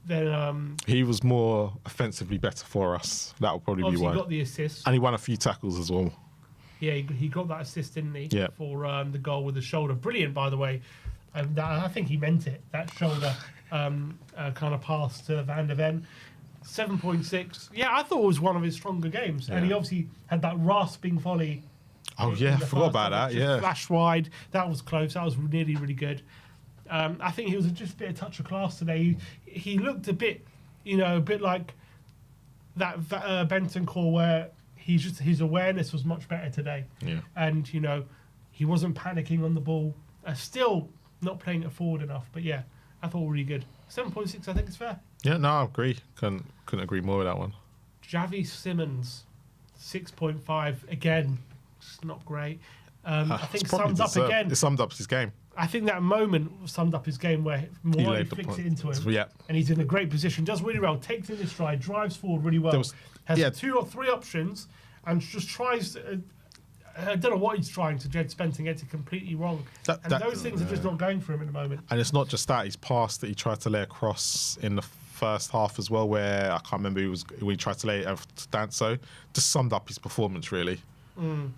than... He was more offensively better for us. That would probably be why. He got the assist. And he won a few tackles as well. Yeah, he got that assist, didn't he? Yeah. For the goal with the shoulder. Brilliant, by the way. I think he meant it. That shoulder kind of pass to Van der Ven. 7.6. Yeah, I thought it was one of his stronger games. Yeah. And he obviously had that rasping volley. Oh, yeah, I forgot about that. Yeah. Flashed wide. That was close. That was really, really good. I think he was just a bit of touch of class today. He looked a bit like that Bentancur where... his awareness was much better today. Yeah. And, he wasn't panicking on the ball. Still not playing it forward enough. But, yeah, I thought really good. 7.6, I think it's fair. Yeah, no, I agree. Couldn't agree more with that one. Javi Simmons, 6.5. Again, it's not great. I think summed up again. It summed up his game. I think that moment summed up his game where Moai flicks it into him. Yeah. And he's in a great position. Does really well. Takes it in his stride. Drives forward really well. Has 2 or 3 options and just tries... I don't know what he's trying to Jed Spence and gets it completely wrong. Those things are just not going for him at the moment. And it's not just that. He's passed that he tried to lay across in the first half as well, where I can't remember who he tried to lay it to Danso. Just summed up his performance, really. One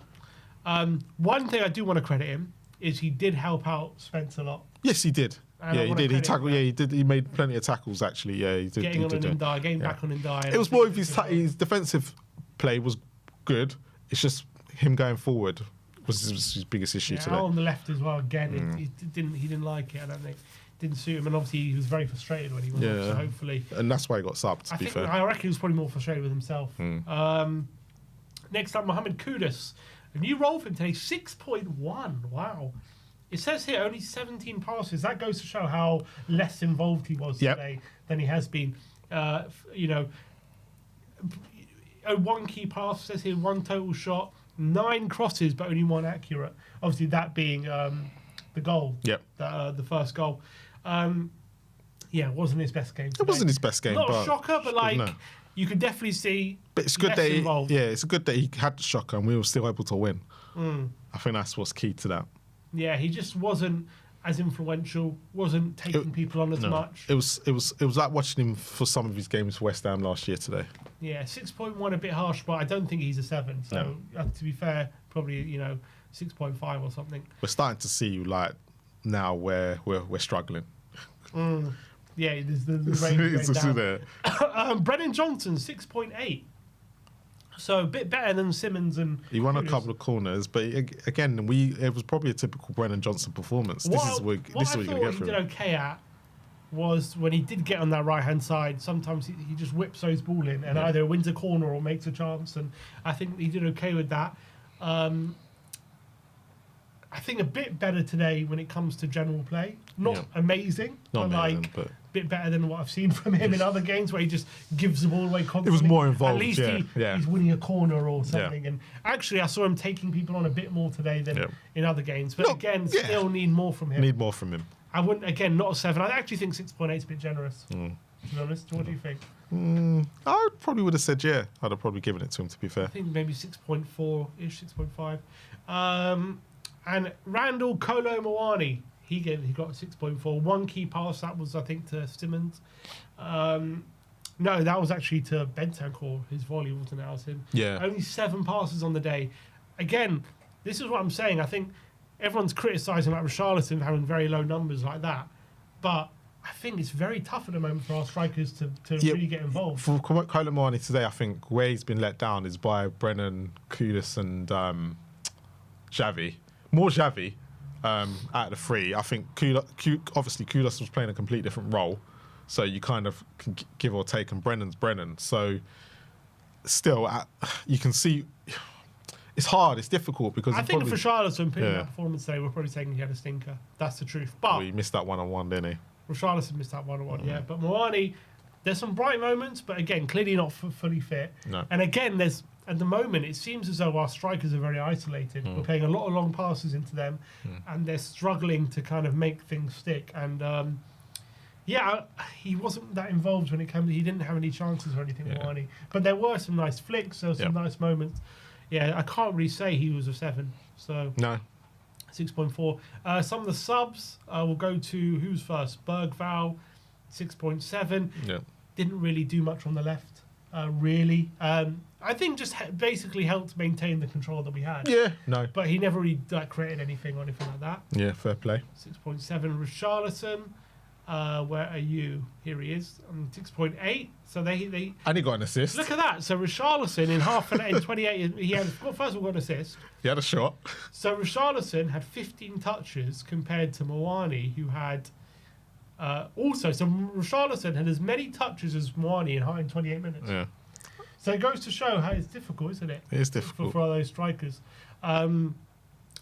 thing I do want to credit him is he did help out Spence a lot. Yes, he did. He did. He tackled. Yeah, he did. He made plenty of tackles. Actually, yeah, he did. Getting back on Ndiaye. It was more of his defensive play was good. It's just him going forward was his biggest issue today. On the left as well. Again, he didn't like it. I don't think didn't suit him, and obviously he was very frustrated when he went off. So hopefully, and that's why he got subbed. To be fair, I reckon he was probably more frustrated with himself. Next up, Mohamed Kudus. A new role for him today, 6.1. Wow. It says here only 17 passes. That goes to show how less involved he was today than he has been. One key pass, says here, 1 total shot, 9 crosses, but only 1 accurate. Obviously, that being the goal. Yep. The first goal. It wasn't his best game today. It wasn't his best game. Not but a shocker, but you could definitely see. But it's good less that involved. it's good that he had the shocker and we were still able to win. I think that's what's key to that. Yeah, he just wasn't as influential, wasn't taking people on as much. It was like watching him for some of his games for West Ham last year today. Yeah, 6.1 a bit harsh, but I don't think he's a 7. So to be fair, probably 6.5 or something. We're starting to see like now where we're struggling. Yeah, there's the range going down. There. Brennan Johnson, 6.8. So a bit better than Simmons and. He won a Kudus. couple of corners, but again, it was probably a typical Brennan Johnson performance. This is what you're going to get from he him. did okay at was when he did get on that right hand side. Sometimes he just whips those ball in and either wins a corner or makes a chance, and I think he did okay with that. I think a bit better today when it comes to general play. Not amazing, but a bit better than what I've seen from him in other games where he just gives the ball away constantly. It was more involved. At least he's winning a corner or something. And actually, I saw him taking people on a bit more today than in other games. But still need more from him. Need more from him. I wouldn't, again, not a 7. I actually think 6.8 is a bit generous, to be honest. What do you think? I probably would have said I'd have probably given it to him, to be fair. I think maybe 6.4-ish, 6.5. And Randall Kolo Moani, he got a 6.4. 1 key pass, that was, I think, to Simmons. No, that was actually to Bentancur. His volley wasn't out him. Yeah. Only 7 passes on the day. Again, this is what I'm saying. I think everyone's criticising about Richarlison for having very low numbers like that. But I think it's very tough at the moment for our strikers to really get involved. For Kolo Moani today, I think where he's been let down is by Brennan, Kudus and Xavi. More Xavi out of the 3. I think obviously Kudus was playing a completely different role, so you kind of can give or take, and Brennan's Brennan. So still, you can see it's hard, it's difficult because I think for Richarlison putting that performance today, we're probably saying he had a stinker. That's the truth. But he missed that one-on-one, didn't he? Richarlison missed that one-on-one, But Moani, there's some bright moments, but again, clearly not fully fit. No. And again, at the moment, it seems as though our strikers are very isolated. We're playing a lot of long passes into them, and they're struggling to kind of make things stick. And he wasn't that involved when it came. He didn't have any chances or anything, Moani. But there were some nice flicks. There were some nice moments. Yeah, I can't really say he was a 7. So no. 6.4. Some of the subs will go to who's first? Bergval, 6.7. Yeah. Didn't really do much on the left, really. I think just basically helped maintain the control that we had. Yeah, no. But he never really created anything or anything like that. Yeah, fair play. 6.7. Richarlison, where are you? Here he is. 6.8. So they and he got an assist. Look at that. So Richarlison in 28, he had first of all got an assist. He had a shot. So Richarlison had 15 touches compared to Moani, who had also. So Richarlison had as many touches as Moani in 28 minutes. Yeah. So it goes to show how it's difficult, isn't it? It is difficult for all those strikers. I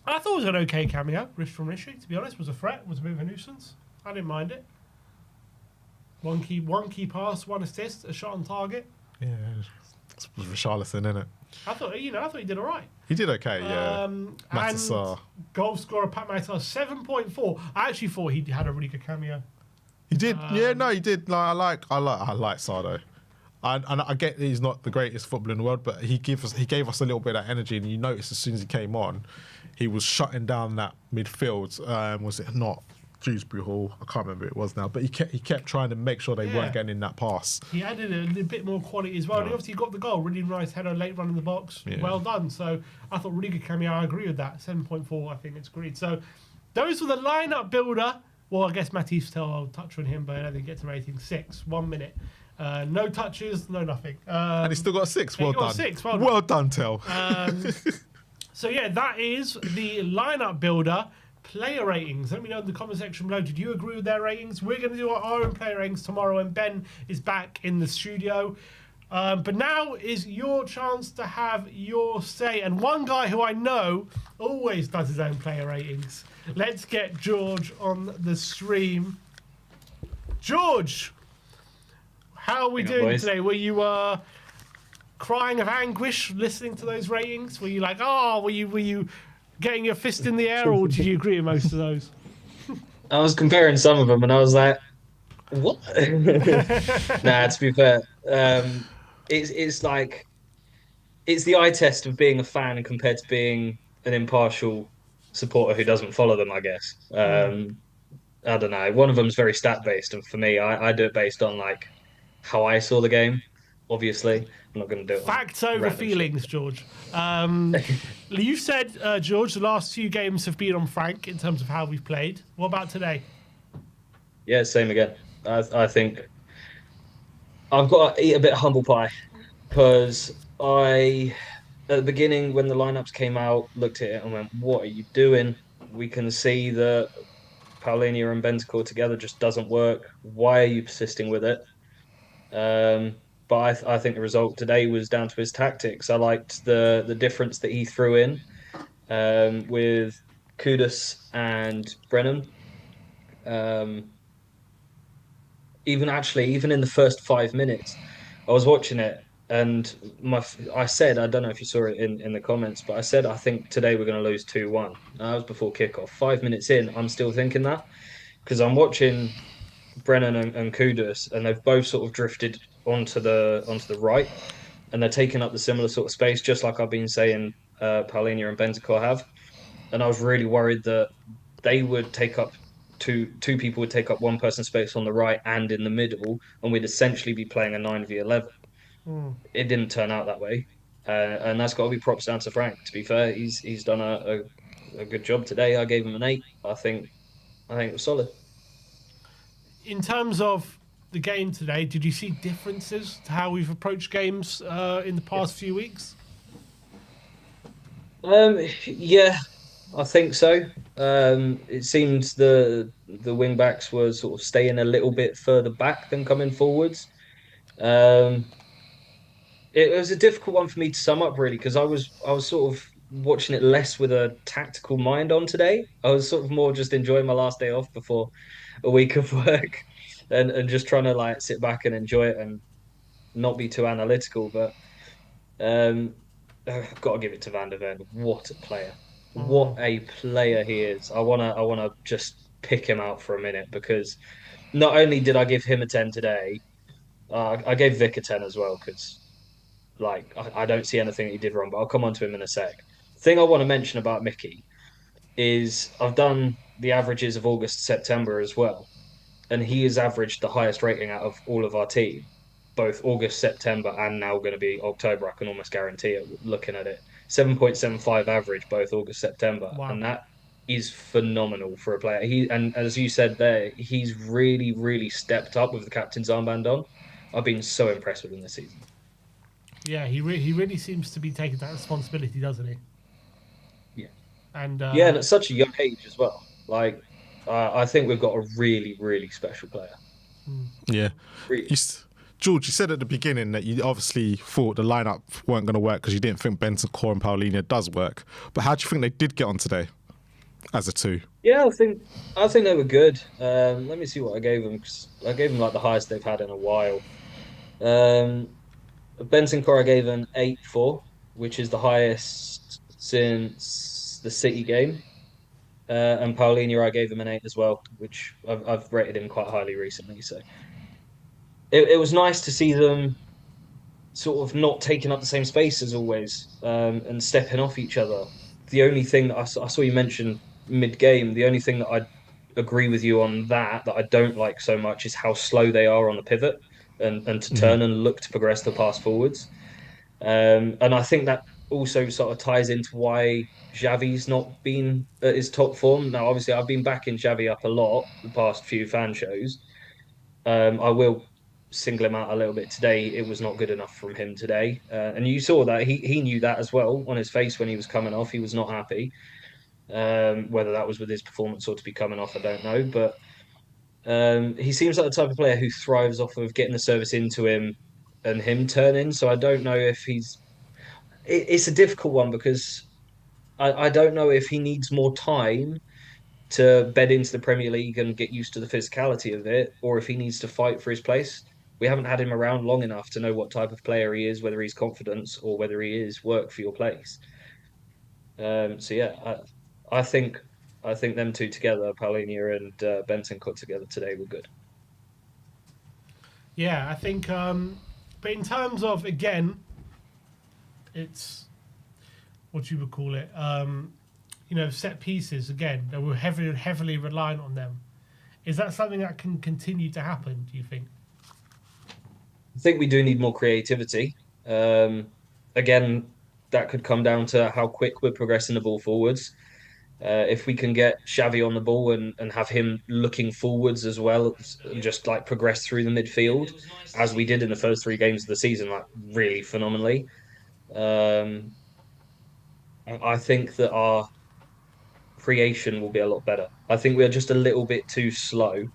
thought it was an okay cameo. From Rishi, to be honest, was a threat, was a bit of a nuisance. I didn't mind it. One key pass, 1 assist, a shot on target. Yeah, it was Richarlison, innit? I thought he did all right. He did okay, yeah. And goal scorer Pat Matar, 7.4. I actually thought he had a really good cameo. He did, he did. I like Sardo. And I get he's not the greatest footballer in the world, but he gave us a little bit of that energy, and you notice as soon as he came on, he was shutting down that midfield. Was it not Dewsbury Hall? I can't remember who it was now, but he kept trying to make sure they weren't getting in that pass. He added a little bit more quality as well. And he obviously got the goal, really nice header, late run in the box. Yeah. Well done. So I thought really good cameo. I agree with that. 7.4, I think it's great. So those were the lineup builder. Well, I guess Matisse I'll touch on him, but I don't think he gets a rating. 6, 1 minute. No touches, no nothing. And he still got a 6. Well done. 6. Well done, Tel. So yeah, that is the lineup builder. Player ratings. Let me know in the comment section below. Did you agree with their ratings? We're going to do our own player ratings tomorrow, and Ben is back in the studio. But now is your chance to have your say. And one guy who I know always does his own player ratings. Let's get George on the stream. George, how are we Hang on, doing boys. today? Were you crying of anguish listening to those ratings? Were you like, oh, were you getting your fist in the air, or did you agree with most of those? I was comparing some of them, and I was like, "What?" Nah, to be fair, it's like it's the eye test of being a fan compared to being an impartial supporter who doesn't follow them, I guess. I don't know. One of them's very stat based, and for me, I do it based on like how I saw the game. Obviously, I'm not going to do it on Facts over random shit. feelings, George. You said, George, the last few games have been on Frank in terms of how we've played. What about today? Yeah, same again. I think I've got to eat a bit of humble pie because I, at the beginning, when the lineups came out, looked at it and went, "What are you doing?" We can see that Paulinho and Bentancur together just doesn't work. Why are you persisting with it? Um, but I think the result today was down to his tactics. I liked the difference that he threw in with Kudus and Brennan. Um, even in the first 5 minutes, I was watching it and I said, I don't know if you saw it in the comments, but I said I think today we're going to lose 2-1. That was before kickoff. 5 minutes in, I'm still thinking that because I'm watching Brennan and Kudus, and they've both sort of drifted onto the right, and they're taking up the similar sort of space, just like I've been saying Paulinho and Bentancur have. And I was really worried that they would take up two people would take up one person's space on the right and in the middle, and we'd essentially be playing a 9v11. It didn't turn out that way, and that's got to be props down to Frank. To be fair, he's done a good job today. I gave him an 8. I think it was solid. In terms of the game today, did you see differences to how we've approached games in the past few weeks? Yeah, I think so. It seemed the wing backs were sort of staying a little bit further back than coming forwards. Um, it was a difficult one for me to sum up really because I was sort of watching it less with a tactical mind on today. I was sort of more just enjoying my last day off before a week of work and just trying to like sit back and enjoy it and not be too analytical. But um, I've got to give it to Van der Ven. What a player! What a player he is. I wanna just pick him out for a minute because not only did I give him a 10 today, I gave Vic a 10 as well because like I don't see anything he did wrong. But I'll come on to him in a sec. Thing I want to mention about Mickey is I've done the averages of August, September as well, and he has averaged the highest rating out of all of our team, both August, September, and now going to be October. I can almost guarantee it looking at it. 7.75 average, both August, September. Wow. And that is phenomenal for a player. And as you said there, he's really, really stepped up with the captain's armband on. I've been so impressed with him this season. Yeah, he really seems to be taking that responsibility, doesn't he? Yeah. And Yeah, and at such a young age as well. Like, I think we've got a really, really special player. Yeah. Really. George, you said at the beginning that you obviously thought the lineup weren't going to work because you didn't think Bentancur and Paulinho does work. But how do you think they did get on today as a two? Yeah, I think they were good. Let me see what I gave them. 'Cause I gave them like the highest they've had in a while. Um, Benson Cora gave an 8-4, which is the highest since the City game. And Paulinho, I gave him an 8 as well, which I've rated him quite highly recently. So it was nice to see them sort of not taking up the same space as always and stepping off each other. The only thing that I saw you mention mid game, the only thing that I agree with you on that I don't like so much is how slow they are on the pivot and to turn and look to progress the pass forwards. And I think that also sort of ties into why Xavi's not been at his top form. Now, obviously, I've been backing Xavi up a lot the past few fan shows. I will single him out a little bit today. It was not good enough from him today, and you saw that he knew that as well on his face when he was coming off. He was not happy. Whether that was with his performance or to be coming off, I don't know. But he seems like the type of player who thrives off of getting the service into him and him turning. So I don't know if it's a difficult one because I don't know if he needs more time to bed into the Premier League and get used to the physicality of it, or if he needs to fight for his place. We haven't had him around long enough to know what type of player he is, whether he's confidence or whether he is work for your place. So yeah, I think I think them two together, Paulinho and Benson cut together today were good. Yeah, I think. But in terms of again, it's what you would call it. Set pieces again. That we're heavily reliant on them. Is that something that can continue to happen? Do you think? I think we do need more creativity. Again, that could come down to how quick we're progressing the ball forwards. If we can get Xavi on the ball and have him looking forwards as well, and just like progress through the midfield as we did in the first three games of the season, like really phenomenally. Um, I think that our creation will be a lot better. I think we are just a little bit too slow.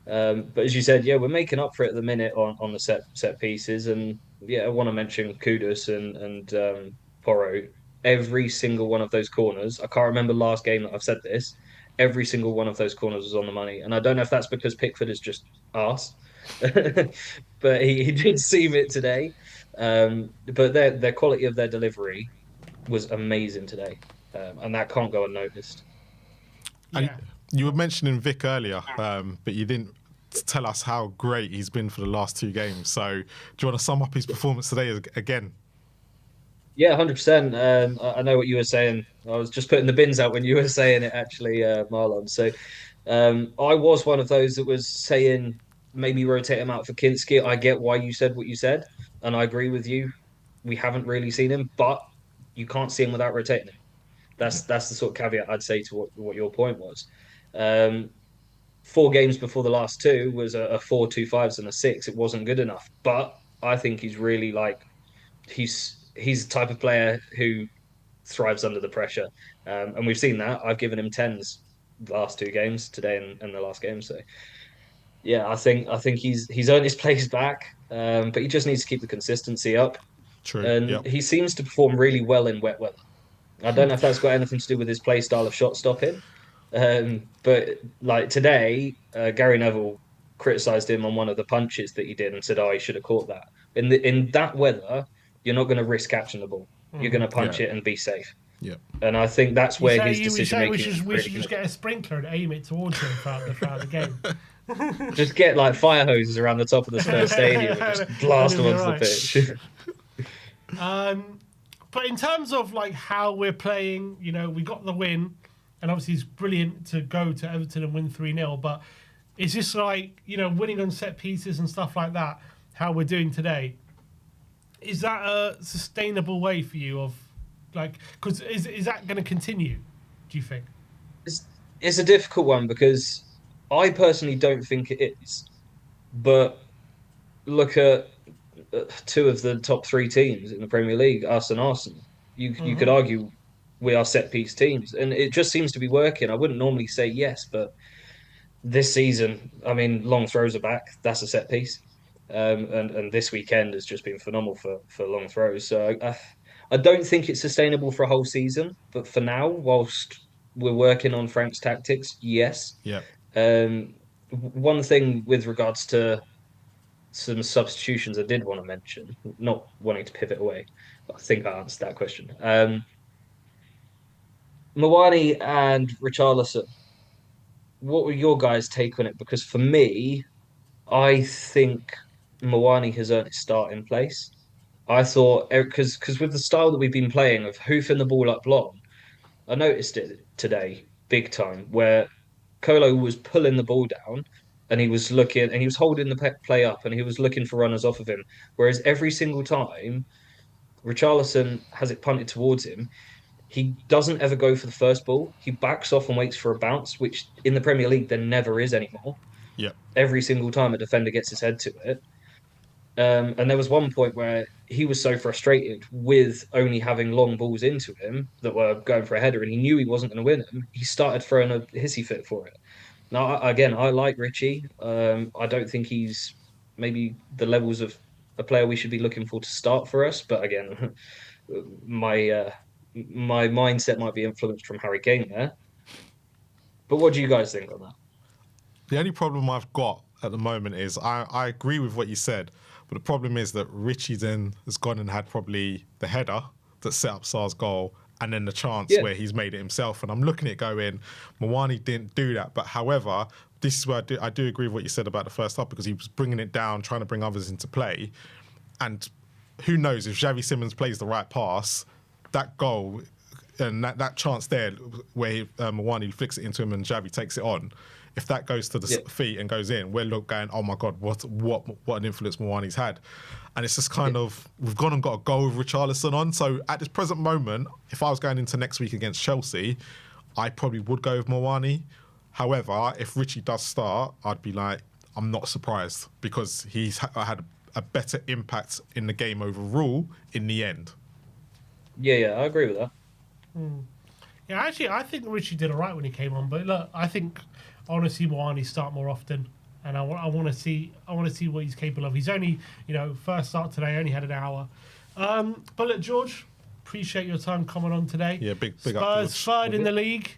But as you said, yeah, we're making up for it at the minute on the set pieces, and yeah, I want to mention Kudus and Porro. Every single one of those corners, I can't remember last game that I've said this. Every single one of those corners was on the money, and I don't know if that's because Pickford is just arse, but he did seem it today. But their quality of their delivery was amazing today, and that can't go unnoticed. And Yeah. you were mentioning Vic earlier, but you didn't tell us how great he's been for the last two games. So, do you want to sum up his performance today again? Yeah, 100%. I know what you were saying. I was just putting the bins out when you were saying it, actually, Marlon. So, I was one of those that was saying maybe rotate him out for Kinski. I get why you said what you said, and I agree with you. We haven't really seen him, but you can't see him without rotating him. That's the sort of caveat I'd say to what your point was. Um, 4 games before the last two was a 4-2-5s and a six. It wasn't good enough, but I think he's really like he's the type of player who thrives under the pressure, and we've seen that. I've given him tens the last 2 games today and the last game. So yeah, I think he's earned his place back, but he just needs to keep the consistency up, True. and Yep. he seems to perform really well in wet weather. I don't know if that's got anything to do with his play style of shot stopping, but like today, Gary Neville criticised him on one of the punches that he did and said, "Oh, he should have caught that." In that weather, you're not going to risk catching the ball. You're going to Yeah. punch it and be safe. Yep. And I think that's You where say his you decision say we making should is we really should just good. get a sprinkler and aim it towards him throughout the game. Just get like fire hoses around the top of the Spurs stadium and just And blast he'll them be onto the alright. pitch. But in terms of like how we're playing, we got the win, and obviously it's brilliant to go to Everton and win 3-0. But it's just like winning on set pieces and stuff like that. How we're doing today. Is that a sustainable way for you of like? Because is that going to continue? Do you think? it's, it's a difficult one because I personally don't think it is. But look at two of the top three teams in the Premier League, us and Arsenal. You could Mm-hmm. argue we are set piece teams, and it just seems to be working. I wouldn't normally say yes, but this season, I mean, long throws are back. That's a set piece, and this weekend has just been phenomenal for long throws. So I don't think it's sustainable for a whole season, but for now, whilst we're working on Frank's tactics, yes. Yep. One thing with regards to some substitutions I did want to mention, not wanting to pivot away, but I think I answered that question. Mawani and Richarlison, what were your guys' take on it? Because for me, I think Mawani has earned his start in place. I thought because with the style that we've been playing of hoofing the ball up long, I noticed it today big time where Colo was pulling the ball down and he was looking and he was holding the play up and he was looking for runners off of him. Whereas every single time Richarlison has it punted towards him, he doesn't ever go for the first ball. He backs off and waits for a bounce, which in the Premier League there never is anymore. Yep. Every single time a defender gets his head to it. And there was one point where he was so frustrated with only having long balls into him that were going for a header, and he knew he wasn't going to win them. He started throwing a hissy fit for it. Now, again, I like Richie. I don't think he's maybe the levels of a player we should be looking for to start for us. But again, my mindset might be influenced from Harry Kane there. But what do you guys think on that? The only problem I've got at the moment is I agree with what you said, but the problem is that Richie then has gone and had probably the header that set up Sarr's goal and then the chance where he's made it himself. And I'm looking at it going, Mawani didn't do that. But however, this is where I do agree with what you said about the first half, because he was bringing it down, trying to bring others into play. And who knows, if Xavi Simons plays the right pass, that goal and that chance there where Mawani flicks it into him and Xavi takes it on, if that goes to the feet and goes in, we're going, oh my God, what an influence Mawani's had. And it's just kind of, we've gone and got a goal with Richarlison on. So at this present moment, if I was going into next week against Chelsea, I probably would go with Mawani. However, if Richie does start, I'd be like, I'm not surprised, because he's had a better impact in the game overall in the end. Yeah, I agree with that. Yeah, actually, I think Richie did all right when he came on. But look, I want to see Mawani start more often, and I want to see what he's capable of. He's only, first start today, only had an hour. But look, George, appreciate your time coming on today. Yeah, big up. Spurs third in the league.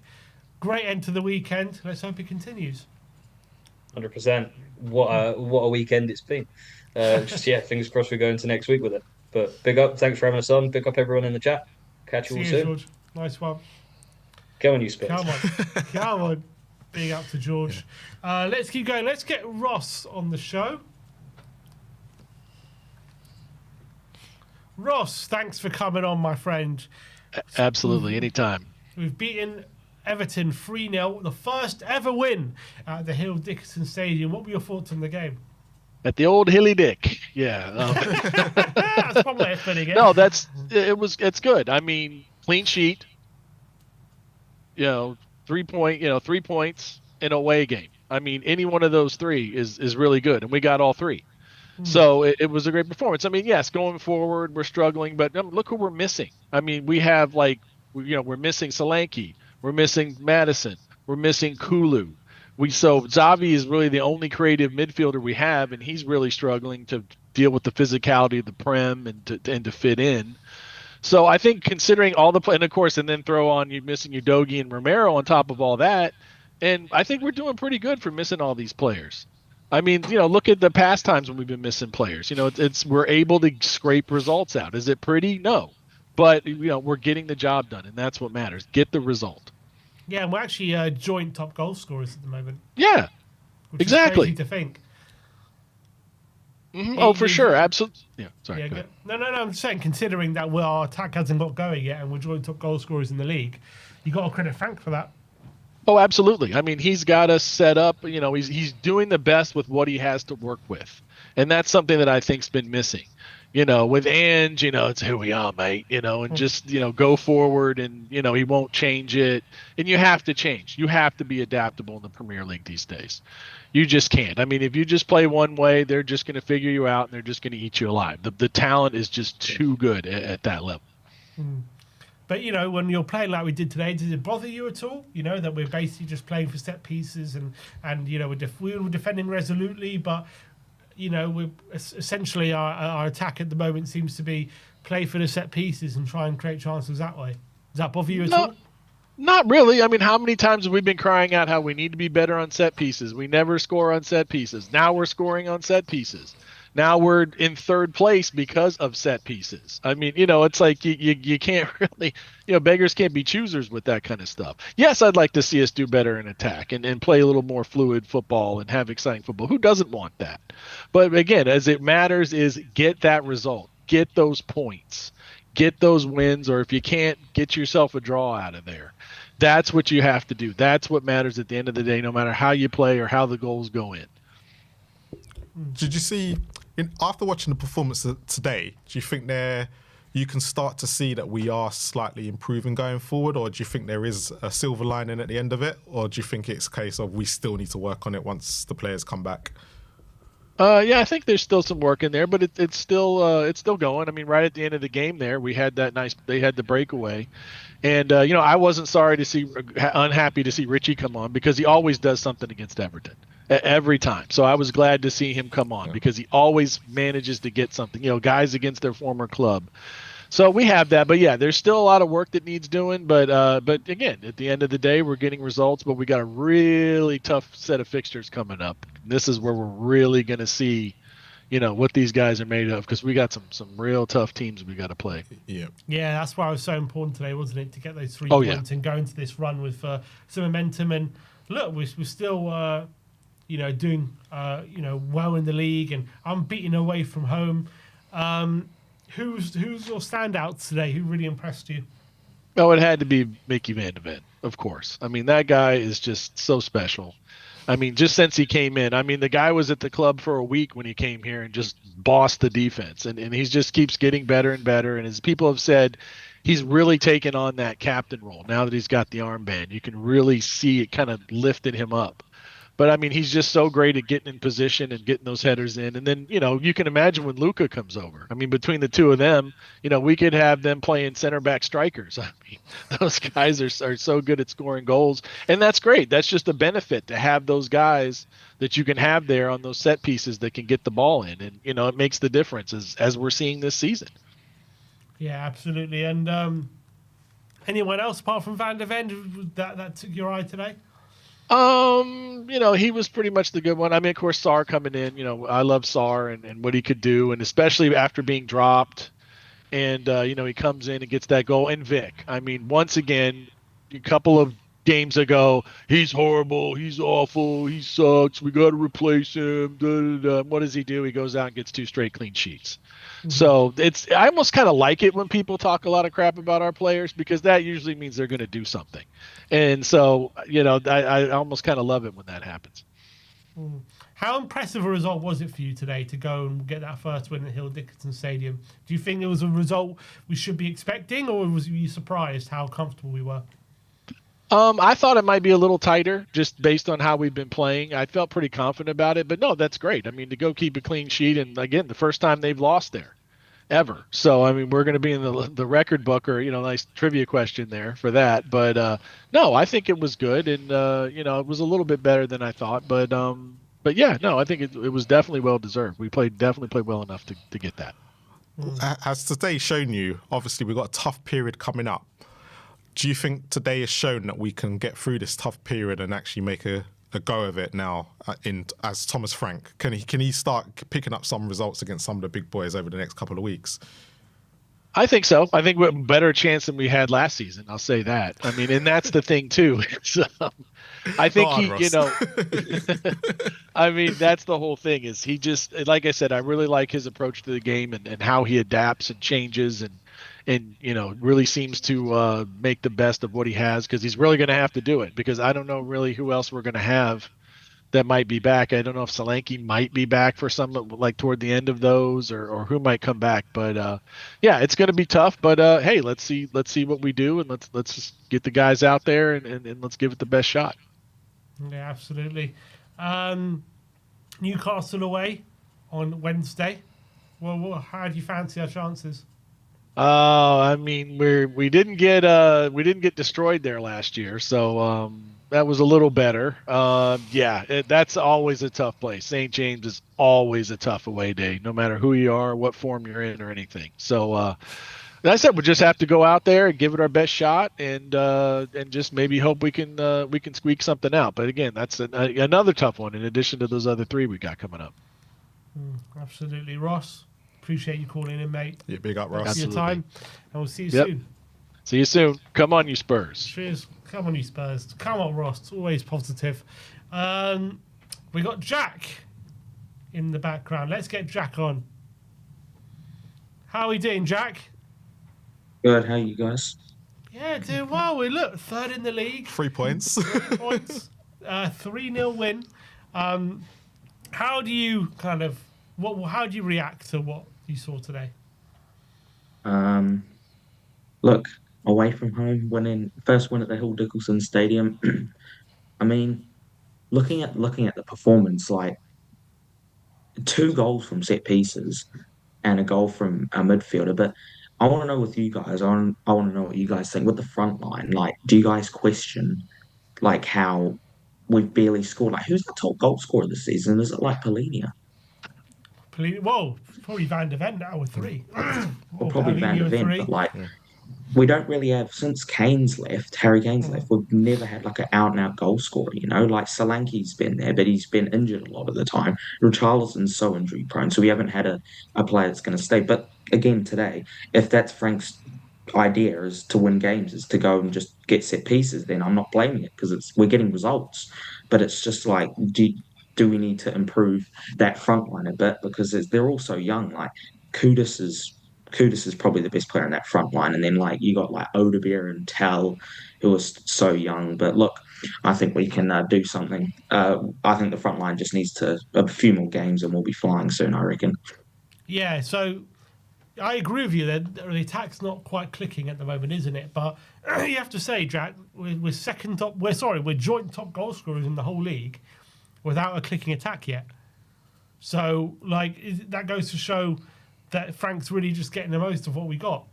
Great end to the weekend. Let's hope it continues. 100%. What a weekend it's been. Fingers crossed we go into next week with it. But big up, thanks for having us on. Big up everyone in the chat. Catch you all soon. George. Nice one. Come on, you Spurs. Come on. Big up to George. Let's keep going. Let's get Ross on the show. Ross, thanks for coming on, my friend. Absolutely, anytime. We've beaten Everton 3-0, the first ever win at the Hill Dickinson Stadium. What were your thoughts on the game? At the old Hilly Dick, yeah. That's one way of putting it. No, it's good. I mean, clean sheet. 3 points in a away game. I mean, any one of those three is really good, and we got all three. So it was a great performance. I mean, yes, going forward, we're struggling, but look who we're missing. I mean, we have we're missing Solanke, we're missing Madison, we're missing Kulu. So Xavi is really the only creative midfielder we have, and he's really struggling to deal with the physicality of the Prem and to fit in. So I think considering all the play, and of course, and then throw on you missing Udogie and Romero on top of all that, and I think we're doing pretty good for missing all these players. I mean, look at the past times when we've been missing players. We're able to scrape results out. Is it pretty? No, but we're getting the job done, and that's what matters. Get the result. Yeah, and we're actually joint top goal scorers at the moment. Yeah, which exactly. Is crazy to think. Mm-hmm. Oh, for sure, absolutely. Yeah, sorry. Yeah, no. I'm saying, considering that our attack hasn't got going yet, and we're joint top goal scorers in the league, you got to credit Frank for that. Oh, absolutely. I mean, he's got us set up. He's doing the best with what he has to work with, and that's something that I think's been missing. With Ange, it's who we are, mate. And just go forward, and he won't change it. And you have to change. You have to be adaptable in the Premier League these days. You just can't. I mean, if you just play one way, they're just going to figure you out, and they're just going to eat you alive. The talent is just too good at that level. But, when you're playing like we did today, does it bother you at all? That we're basically just playing for set pieces and we were defending resolutely, but, we're essentially our attack at the moment seems to be play for the set pieces and try and create chances that way. Does that bother you at all? Not really. I mean, how many times have we been crying out how we need to be better on set pieces? We never score on set pieces. Now we're scoring on set pieces. Now we're in third place because of set pieces. I mean, it's like you can't really, beggars can't be choosers with that kind of stuff. Yes, I'd like to see us do better in attack and play a little more fluid football and have exciting football. Who doesn't want that? But again, as it matters is get that result, get those points, get those wins, or if you can't, get yourself a draw out of there. That's what you have to do. That's what matters at the end of the day, no matter how you play or how the goals go in. Did you see, after watching the performance today, do you think you can start to see that we are slightly improving going forward, or do you think there is a silver lining at the end of it, or do you think it's a case of we still need to work on it once the players come back? Yeah, I think there's still some work in there, but it's still going. I mean, right at the end of the game there, they had the breakaway. And, I wasn't unhappy to see Richie come on because he always does something against Everton. every time. So I was glad to see him come on because he always manages to get something, guys against their former club. So we have that, but yeah, there's still a lot of work that needs doing. But again, at the end of the day, we're getting results. But we got a really tough set of fixtures coming up. This is where we're really going to see, what these guys are made of because we got some real tough teams we got to play. Yeah. Yeah, that's why it was so important today, wasn't it, to get those 3 Oh, yeah. points and go into this run with some momentum. And look, we're still, doing, well in the league and unbeaten away from home. Who's your standouts today? Who really impressed you? Oh, it had to be Mickey Van de Ven, of course. I mean, that guy is just so special. I mean, just since he came in, I mean, the guy was at the club for a week when he came here and just bossed the defense. And he just keeps getting better and better. And as people have said, he's really taken on that captain role now that he's got the armband. You can really see it kind of lifted him up. But I mean, he's just so great at getting in position and getting those headers in. And then, you can imagine when Luka comes over. I mean, between the two of them, we could have them playing center back strikers. I mean, those guys are so good at scoring goals. And that's great. That's just a benefit to have those guys that you can have there on those set pieces that can get the ball in. And, it makes the difference as we're seeing this season. Yeah, absolutely. And anyone else apart from Van de Ven that took your eye today? He was pretty much the good one. I mean, of course, Sarr coming in, I love Sarr and what he could do. And especially after being dropped and, he comes in and gets that goal. And Vic, I mean, once again, a couple of games ago, he's horrible. He's awful. He sucks. We got to replace him. Da, da, da. What does he do? He goes out and gets 2 straight clean sheets. So I almost kind of like it when people talk a lot of crap about our players because that usually means they're going to do something. And so, I almost kind of love it when that happens. How impressive a result was it for you today to go and get that first win at Hill Dickinson Stadium? Do you think it was a result we should be expecting, or were you surprised how comfortable we were? I thought it might be a little tighter just based on how we've been playing. I felt pretty confident about it, but no, that's great. I mean, to go keep a clean sheet, and again, the first time they've lost there ever. So, I mean, we're going to be in the record book, or, nice trivia question there for that. But no, I think it was good. And, it was a little bit better than I thought. But yeah, no, I think it was definitely well-deserved. We definitely played well enough to get that. Has today shown you, obviously, we've got a tough period coming up. Do you think today has shown that we can get through this tough period and actually make a go of it now as Thomas Frank? Can he start picking up some results against some of the big boys over the next couple of weeks? I think so. I think we're a better chance than we had last season. I'll say that. I mean, and that's the thing too. I think I mean, that's the whole thing is he just, like I said, I really like his approach to the game and how he adapts and changes and really seems to make the best of what he has because he's really going to have to do it because I don't know really who else we're going to have that might be back. I don't know if Solanke might be back for some like toward the end of those or who might come back. But yeah, it's going to be tough. But hey, let's see what we do and let's just get the guys out there and let's give it the best shot. Yeah, absolutely. Newcastle away on Wednesday. Well, how do you fancy our chances? I mean, we didn't get destroyed there last year, so that was a little better. Yeah, that's always a tough place. St. James is always a tough away day, no matter who you are, what form you're in, or anything. So, like I said, we just have to go out there and give it our best shot, and just maybe hope we can squeak something out. But again, that's another tough one in addition to those other 3 we got coming up. Absolutely, Ross. Appreciate you calling in, mate. Yeah, big up, Ross. Thanks for your time, and we'll see you soon. See you soon. Come on, you Spurs. Cheers. Come on, you Spurs. Come on, Ross. It's always positive. We got Jack in the background. Let's get Jack on. How are we doing, Jack? Good. How are you guys? Yeah, doing well. We look 3rd in the league. 3 points. 3 points. 3-0 win. How do you how do you react to what you saw today? Look, away from home, first win at the Hill Dickinson Stadium. I mean, looking at the performance, like 2 goals from set pieces and a goal from a midfielder. But I want to know with you guys. I want to know what you guys think with the front line. Like, do you guys question like how we've barely scored. Like, who's the top goal scorer this season? Is it like Polinia? Well, probably Van de Ven now with 3. Or Or probably Van Paulinho de with Ven, 3. but like we don't really have since Harry Kane's left, we've never had like an out and out goal scorer, you know? Like Solanke's been there, but he's been injured a lot of the time. Richarlison's so injury prone, so we haven't had a player that's gonna stay. But again today, if that's Frank's idea is to win games, is to go and just get set pieces, then I'm not blaming it because we're getting results. But it's just like do we need to improve that front line a bit because they're all so young. Like Kudus is Kudus is probably the best player in that front line. And then like you got like Odebeer and Tell, who are so young. But look, I think we can do something. I think the front line just needs to a few more games, and we'll be flying soon. I reckon. Yeah, so I agree with you that the attack's not quite clicking at the moment, isn't it? But you have to say, Jack, we're second top. We're joint top goal scorers in the whole league without a clicking attack yet. So, like, that goes to show that Frank's really just getting the most of what we got.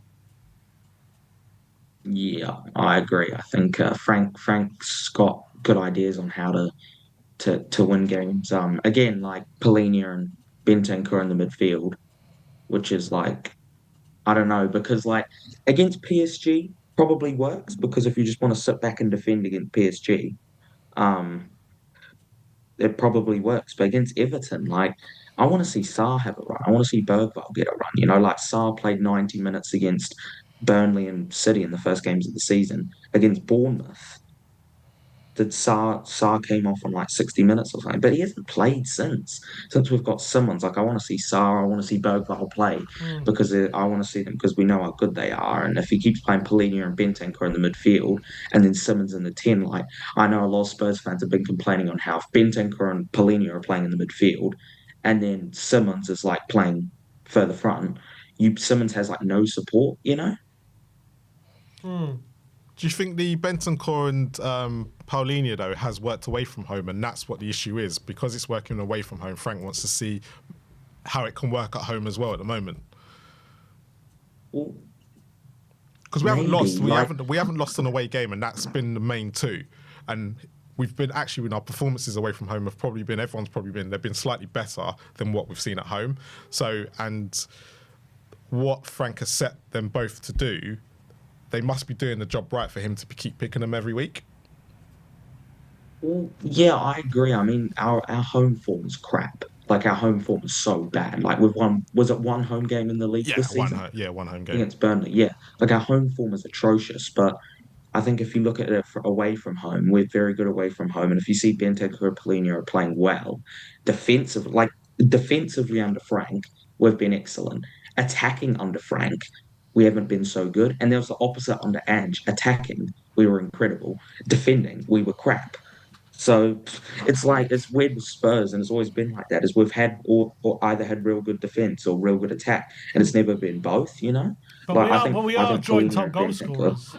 Yeah, I agree. I think Frank's got good ideas on how to win games. Again, like Polinia and Bentancur in the midfield, which is like I don't know because like against PSG probably works because if you just want to sit back and defend against PSG, um, it probably works. But against Everton, like I want to see Sarr have a run. I want to see Bergvall get a run. You know, like Sarr played 90 minutes against Burnley and City in the first games of the season. Against Bournemouth, did Sarr came off on like 60 minutes or something, but he hasn't played since we've got Simmons. Like I want to see Sarr, I want to see Bergvall play Mm. because I want to see them because we know how good they are. And if he keeps playing Polina and Bentancur in the midfield and then Simmons in the 10, like I know a lot of Spurs fans have been complaining on how if Bentancur and Polina are playing in the midfield and then Simmons is like playing further front, you Simmons has like no support, you know? Mm. Do you think the Bentancur and Paulinho, though, has worked away from home, and that's what the issue is? Because it's working away from home, Frank wants to see how it can work at home as well at the moment. Well, Because we haven't lost, like, we haven't lost an away game, and that's been the main two. And we've been actually in our performances away from home they've been slightly better than what we've seen at home. So, and what Frank has set them both to do, they must be doing the job right for him to keep picking them every week. Well, yeah, I agree. I mean, our home form is crap. Like our home form is so bad. Like we've won, was it one home game in the league Yeah, this season one home game. against Burnley? Yeah, like our home form is atrocious. But I think if you look at it away from home, we're very good away from home. And if you see Benteke or Polina are playing well, defensively under Frank, we've been excellent. Attacking under Frank, we haven't been so good. And there was the opposite under Ange. Attacking, we were incredible. Defending, we were crap. So it's like it's weird with Spurs, and it's always been like that. Is we've had or either had real good defense or real good attack, and it's never been both. You know, But like we I are, think but we I are think joint Polina top and goal Bentancur. scorers.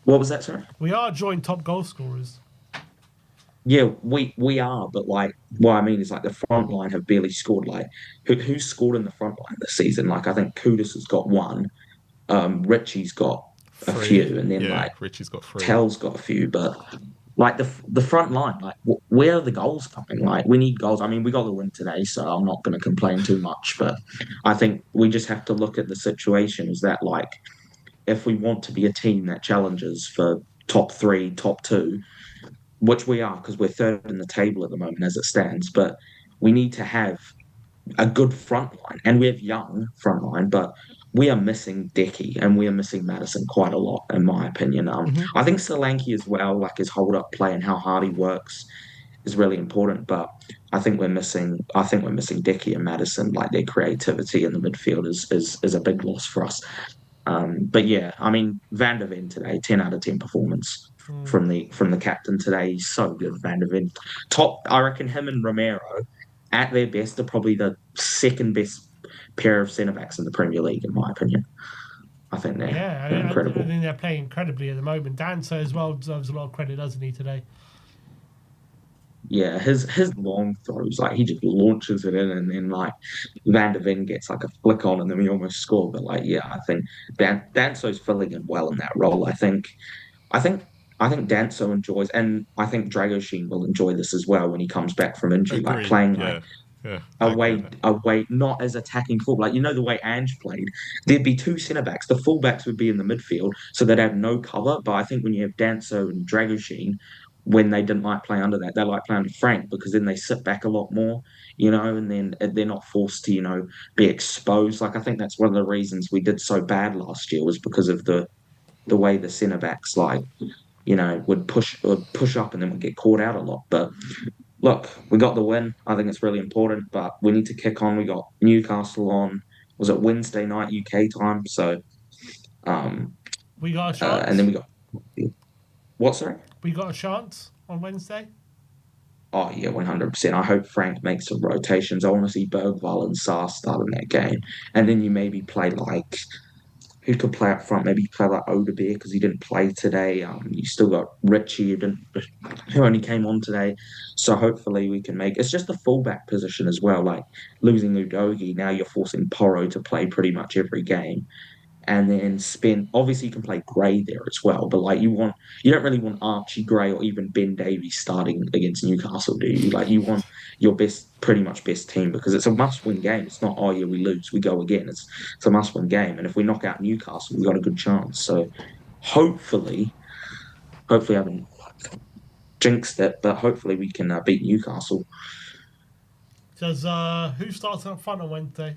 What was that, sorry? We are joint top goal scorers. Yeah, we are, but like what I mean is like the front line have barely scored. Like who's scored in the front line this season? Like I think Kudus has got one, Richie's got a 3. few, and then Yeah, like Richie's got 3. Tell's got a few, but like the front line, like where are the goals coming? Like we need goals. I mean, we got the win today, so I'm not going to complain too much. But I think we just have to look at the situation. Is that like if we want to be a team that challenges for top three, top two, which we are because we're third in the table at the moment as it stands, but we need to have a good front line, and we have young front line, but we are missing Decky and we are missing Madison quite a lot, in my opinion. I think Solanke as well, like his hold up play and how hard he works, is really important. But I think we're missing. I think we're missing Decky and Madison. Like their creativity in the midfield is a big loss for us. But yeah, I mean Van der Ven today, 10 out of 10 performance from the captain today. He's so good, Van der Ven. Top, I reckon him and Romero at their best are probably the second best pair of centre backs in the Premier League, in my opinion. I think Yeah, they're I incredible. think they're playing incredibly at the moment. Dancer as well deserves a lot of credit, doesn't he, today? Yeah, his long throws, like he just launches it in, and then like Van der Ven gets like a flick on, and then we almost score. But like, yeah, I think Danso's filling in well in that role. I think I think Danso enjoys, and I think Dragoshin will enjoy this as well when he comes back from injury, like Agree. playing like Yeah. Yeah. I agree with that. away, not as attacking football. Like, you know, the way Ange played, there'd be two centre backs. The fullbacks would be in the midfield, so they'd have no cover. But I think when you have Danso and Dragoshin, when they didn't like playing under that, they like playing under Frank because then they sit back a lot more, you know, and then they're not forced to, you know, be exposed. Like, I think that's one of the reasons we did so bad last year was because of the way the centre backs like, you know, would push up and then would get caught out a lot. But look, we got the win. I think it's really important, but we need to kick on. We got Newcastle on, was it Wednesday night UK time? So, um, We got a and then chance. we got what? Sorry. We got a chance on Wednesday. Oh yeah, 100%. I hope Frank makes some rotations. I want to see Bergwall and Sarr start in that game, and then you maybe play like who could play up front? Maybe play like Odebeer because he didn't play today. You still got Richie who only came on today. So hopefully we can make it's just the fullback position as well. Like losing Udogi, now you're forcing Porro to play pretty much every game. And then spin obviously you can play Gray there as well, but like you don't really want Archie Gray or even Ben Davies starting against Newcastle, do you? Like you want your pretty much best team because it's a must-win game. It's not, oh yeah, we lose, we go again. It's a must-win game, and if we knock out Newcastle, we've got a good chance. So hopefully, I haven't jinxed it, but hopefully we can beat Newcastle. Does who starts up front on Wednesday?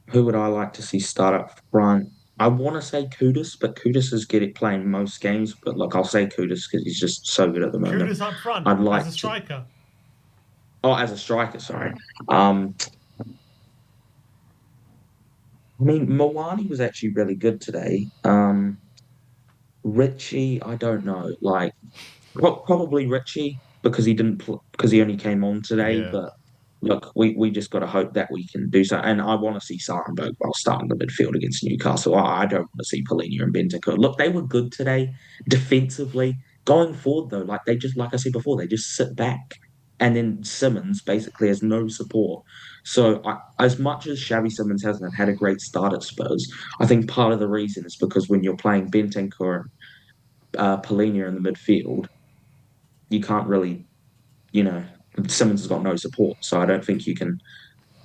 Who would I like to see start up front? I want to say Kudus, but Kudus is good at playing most games. But look, I'll say Kudus because he's just so good at the moment. Kudus up front I'd as like a striker. Oh, as a striker, sorry. I mean, Moani was actually really good today. Richie, I don't know. Like, probably Richie because because he only came on today. Yeah. But look, we just got to hope that we can do so. And I want to see Sarenberg while starting the midfield against Newcastle. I don't want to see Polina and Bentancur. Look, they were good today defensively. Going forward, though, like they just, like I said before, they just sit back. And then Simmons basically has no support. So, as much as Xavi Simmons hasn't had a great start at Spurs, I think part of the reason is because when you're playing Bentancur and Polina in the midfield, you can't really, you know, Simmons has got no support. So I don't think you can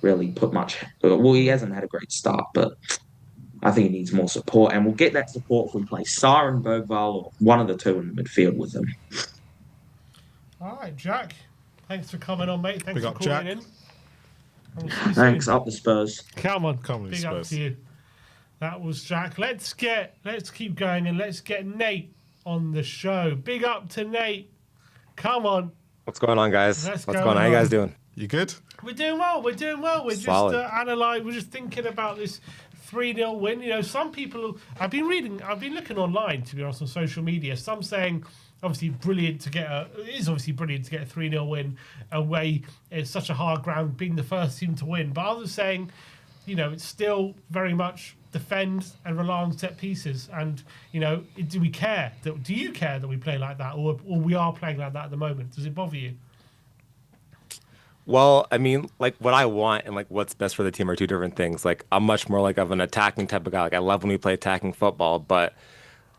really put much. Well, he hasn't had a great start, but I think he needs more support. And we'll get that support if we play Sarr and Bergvall or one of the two in the midfield with him. All right, Jack. Thanks for coming on, mate. Thanks Big for up, calling Jack. in. And we'll see you Thanks. soon. Up the Spurs. Come on. Come on, Big up Spurs. to you. That was Jack. Let's keep going and let's get Nate on the show. Big up to Nate. Come on. What's going on, guys? What's What's going on? How you guys doing? You good? We're doing well. We're doing well. We're Solid. just we're just thinking about this 3-0 win. You know, some people I've been looking online, to be honest, on social media. Some saying obviously it is obviously brilliant to get a 3-0 win away. It's such a hard ground, being the first team to win. But others saying, you know, it's still very much defend and rely on set pieces. And, you know, do we care? Do you care that we play like that, or we are playing like that at the moment? Does it bother you? Well, I mean, like what I want and like what's best for the team are two different things. Like I'm much more like of an attacking type of guy. Like I love when we play attacking football. But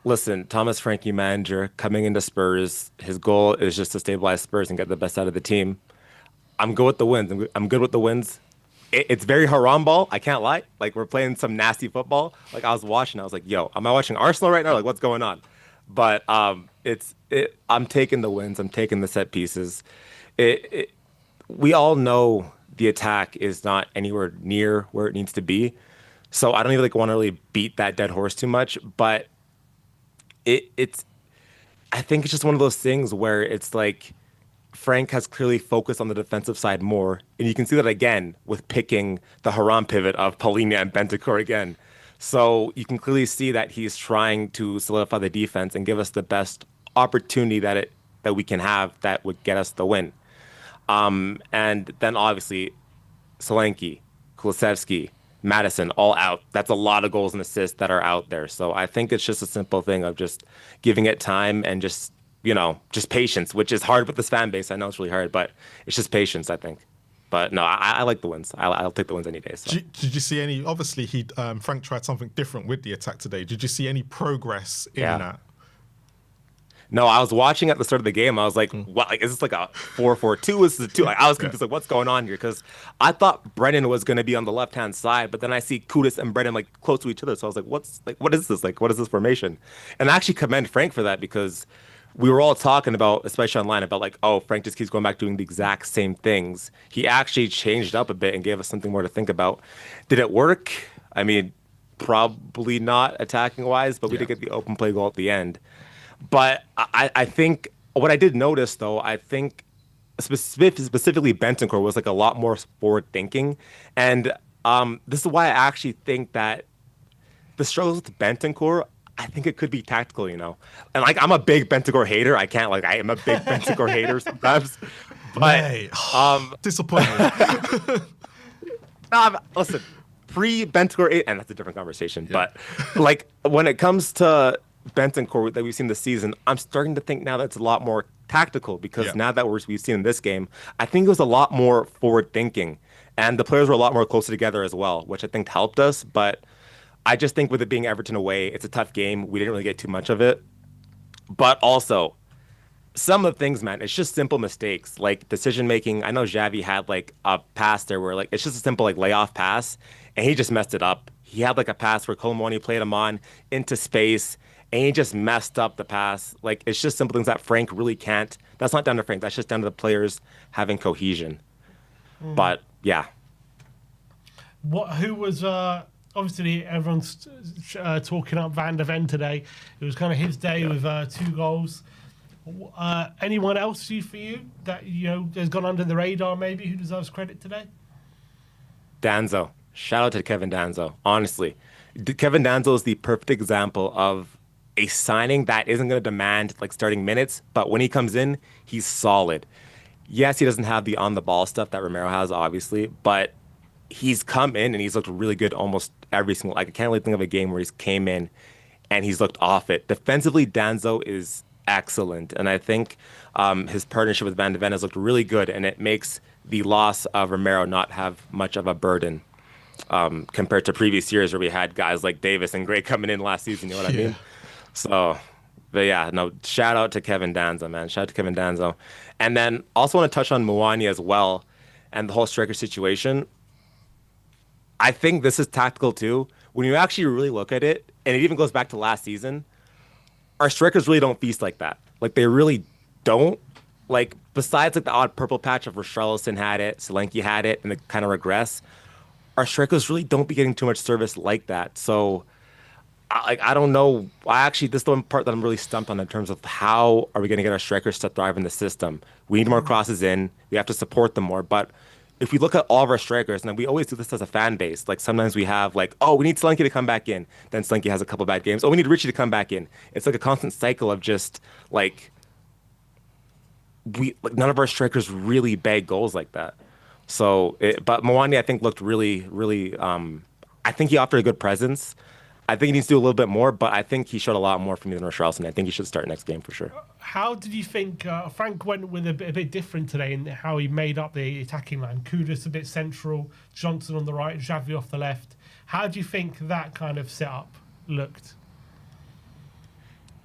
listen, Thomas Frankie manager coming into Spurs, his goal is just to stabilize Spurs and get the best out of the team. I'm good with the wins. I'm good with the wins. It's very haram ball. I can't lie. Like we're playing some nasty football. Like I was watching, I was like, "Yo, am I watching Arsenal right now? Like what's going on?" But I'm taking the wins. I'm taking the set pieces. We all know the attack is not anywhere near where it needs to be. So I don't even like want to really beat that dead horse too much, but I think it's just one of those things where it's like Frank has clearly focused on the defensive side more, and you can see that again with picking the Haram pivot of Polina and Bentancur again. So you can clearly see that he's trying to solidify the defense and give us the best opportunity that we can have that would get us the win. And then obviously Solanke, Kulusevski, Madison, all out. That's a lot of goals and assists that are out there. So I think it's just a simple thing of just giving it time and just, you know, just patience, which is hard with this fan base. I know it's really hard, but it's just patience, I think. But no, I like the wins. I'll take the wins any day. So. Did you see any? Obviously, Frank tried something different with the attack today. Did you see any progress in that? No, I was watching at the start of the game. I was like, "What? Like, is this like a 4-4-2? Is this a two?" Like, I was confused. Like, what's going on here? Because I thought Brennan was going to be on the left hand side, but then I see Kudus and Brennan like close to each other. So I was like, what is this? Like, what is this formation?" And I actually commend Frank for that because we were all talking about, especially online, about like, oh, Frank just keeps going back doing the exact same things. He actually changed up a bit and gave us something more to think about. Did it work? I mean, probably not attacking wise, but we did get the open play goal at the end. But I think what I did notice, though, I think specifically Bentancur was like a lot more forward thinking. And this is why I actually think that the struggles with Bentancur, I think it could be tactical, you know? And like, I'm a big Bentancur hater. I can't, like, I am a big Bentancur hater sometimes. But, Mate, disappointing. listen, pre-Bentancur 8, and that's a different conversation. But like, when it comes to Bentancur that we've seen this season, I'm starting to think now that it's a lot more tactical because now that we've seen in this game, I think it was a lot more forward thinking, and the players were a lot more closer together as well, which I think helped us. But I just think with it being Everton away, it's a tough game. We didn't really get too much of it, but also some of the things, man, it's just simple mistakes like decision making. I know Xavi had like a pass there where like it's just a simple like layoff pass, and he just messed it up. He had like a pass where Colomoni played him on into space, and he just messed up the pass. Like, it's just simple things that Frank really can't. That's not down to Frank. That's just down to the players having cohesion. But yeah. Who was obviously everyone's talking up Van de Ven today. It was kind of his day with 2 goals. Anyone else for you that has gone under the radar maybe who deserves credit today? Danzo. Shout out to Kevin Danzo. Honestly, Kevin Danzo is the perfect example of a signing that isn't going to demand like starting minutes, but when he comes in, he's solid. Yes, he doesn't have the on the ball stuff that Romero has, obviously, but he's come in and he's looked really good almost every single. Like, I can't really think of a game where he's came in and he's looked off it. Defensively, Danzo is excellent, and I think his partnership with Van de Ven has looked really good, and it makes the loss of Romero not have much of a burden compared to previous years where we had guys like Davis and Gray coming in last season. You know what I mean? So, but yeah, no, shout out to Kevin Danzo, man. Shout out to Kevin Danzo. And then also want to touch on Muani as well and the whole striker situation. I think this is tactical too. When you actually really look at it, and it even goes back to last season, our strikers really don't feast like that. Like, they really don't. Like, besides like the odd purple patch of Richarlison had it, Solanke had it, and they kind of regress, our strikers really don't be getting too much service like that. So, I don't know. This is the one part that I'm really stumped on in terms of how are we going to get our strikers to thrive in the system. We need more crosses in. We have to support them more. But if we look at all of our strikers, and we always do this as a fan base, like sometimes we have like, oh, we need Solanke to come back in. Then Solanke has a couple bad games. Oh, we need Richie to come back in. It's like a constant cycle of just like none of our strikers really bag goals like that. So, but Mwani, I think, looked really, really. I think he offered a good presence. I think he needs to do a little bit more, but I think he showed a lot more from me than Richarlison. I think he should start next game for sure. How did you think Frank went with a bit different today in how he made up the attacking line? Kudus a bit central, Johnson on the right, Xavi off the left. How do you think that kind of setup looked?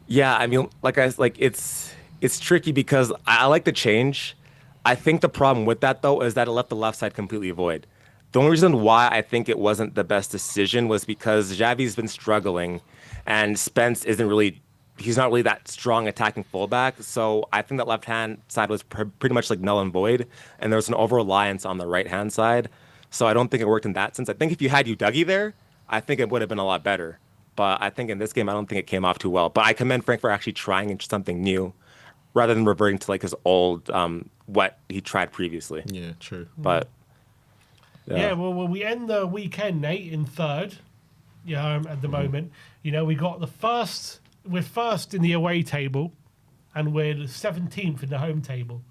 Yeah, I mean, it's tricky because I like the change. I think the problem with that though is that it left the left side completely void. The only reason why I think it wasn't the best decision was because Xavi's been struggling, and Spence he's not really that strong attacking fullback. So I think that left-hand side was pretty much like null and void, and there was an over-reliance on the right-hand side. So I don't think it worked in that sense. I think if you had Udogie there, I think it would have been a lot better. But I think in this game, I don't think it came off too well. But I commend Frank for actually trying something new rather than reverting to like his old, what he tried previously. Yeah, true. But... Yeah, well, we end the weekend, Nate, in third. At the moment, we got we're first in the away table, and we're 17th in the home table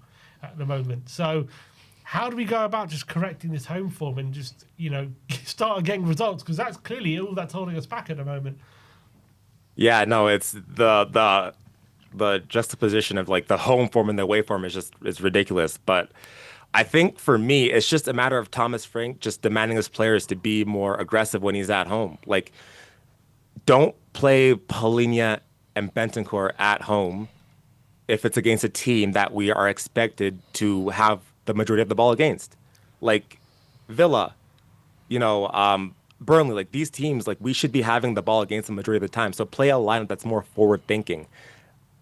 at the moment. So, how do we go about just correcting this home form and just start getting results? Because that's clearly all that's holding us back at the moment. Yeah, no, it's the juxtaposition of like the home form and the away form is ridiculous, but. I think for me, it's just a matter of Thomas Frank just demanding his players to be more aggressive when he's at home. Like, don't play Paulinho and Bentancur at home if it's against a team that we are expected to have the majority of the ball against, like Villa, Burnley, like these teams, like we should be having the ball against the majority of the time. So play a lineup that's more forward thinking.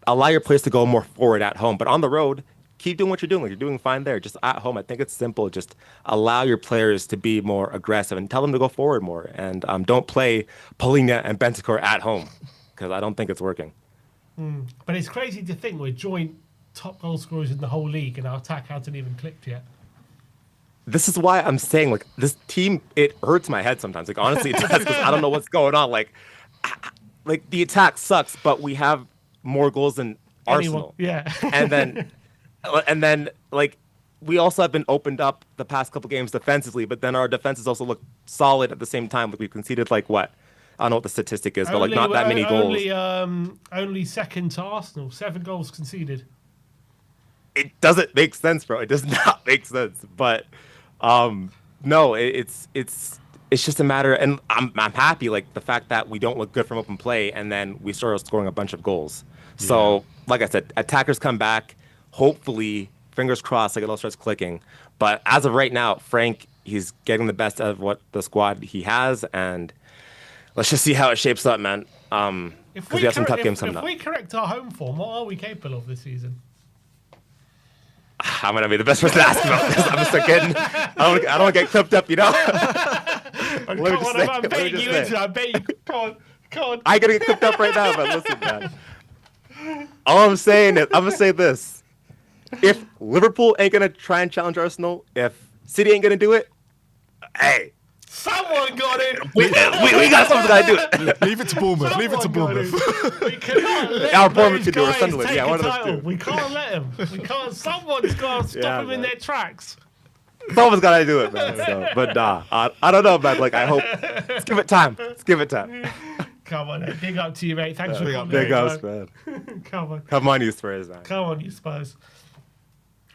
Allow your players to go more forward at home, but on the road, keep doing what you're doing. Like you're doing fine there. Just at home, I think it's simple. Just allow your players to be more aggressive and tell them to go forward more. And don't play Polina and Bentancur at home because I don't think it's working. But it's crazy to think we're joint top goal scorers in the whole league, and our attack hasn't even clicked yet. This is why I'm saying, like, this team, it hurts my head sometimes. Like, honestly, it does because I don't know what's going on. Like, the attack sucks, but we have more goals than Arsenal. Yeah. and then, like, we also have been opened up the past couple games defensively, but then our defenses also look solid at the same time. Like, we've conceded, like, what? I don't know what the statistic is, but, like, not that many goals. Only second to Arsenal. 7 goals conceded. It doesn't make sense, bro. It does not make sense. But no, it's just a matter, and I'm happy, like the fact that we don't look good from open play, and then we start scoring a bunch of goals. Yeah. So, like I said, attackers come back. Hopefully, fingers crossed, like it all starts clicking. But as of right now, Frank, he's getting the best out of what the squad he has, and let's just see how it shapes up, man. Because we have some tough games coming up. If we correct our home form, what are we capable of this season? I'm gonna be the best person to ask about this. I'm just kidding. I don't want to get clipped up, I'm betting you into it. I bet you. Come on. I gotta get clipped up right now, but listen, man. All I'm saying is, I'm gonna say this: if Liverpool ain't gonna try and challenge Arsenal, if City ain't gonna do it, hey. Someone got it. We got someone got to do it. Leave it to Bournemouth. Leave it to Bournemouth. We cannot let Our those Bournemouth can do it. guys Sunderland. take Yeah, one a of those title. two. We can't let them. We can't. Someone's got to stop them in their tracks. Someone's got to do it, man. So, but nah, I don't know, man. Like I hope. Let's give it time. Come on, big up to you, mate. Thanks for coming. Big ups, man. Come on, you Spurs, man. Come on, you Spurs.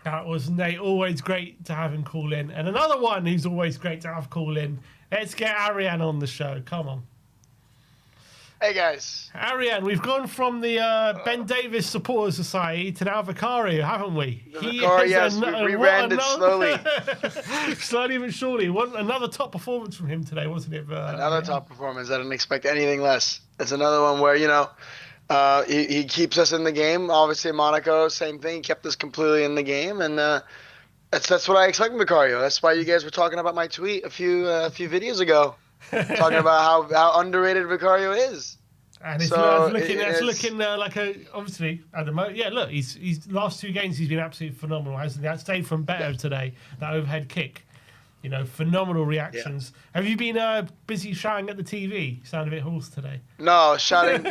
That was Nate. Always great to have him call in. And another one who's always great to have call in. Let's get Ariane on the show. Come on. Hey, guys. Ariane, we've gone from the Ben Davis Supporters Society to now Vicario, haven't we? Yes, we rebranded slowly. Slowly but surely. Another top performance from him today, wasn't it? Another top performance. I didn't expect anything less. It's another one where, he keeps us in the game. Obviously, Monaco, same thing. He kept us completely in the game. And that's what I expect from Vicario. That's why you guys were talking about my tweet a few videos ago, talking about how underrated Vicario is. And it's looking like obviously at the moment. Yeah, look, he's last 2 games he's been absolutely phenomenal, hasn't he? That stayed from better today. That overhead kick, phenomenal reactions. Yeah. Have you been busy shouting at the TV? You sound a bit hoarse today. No, shouting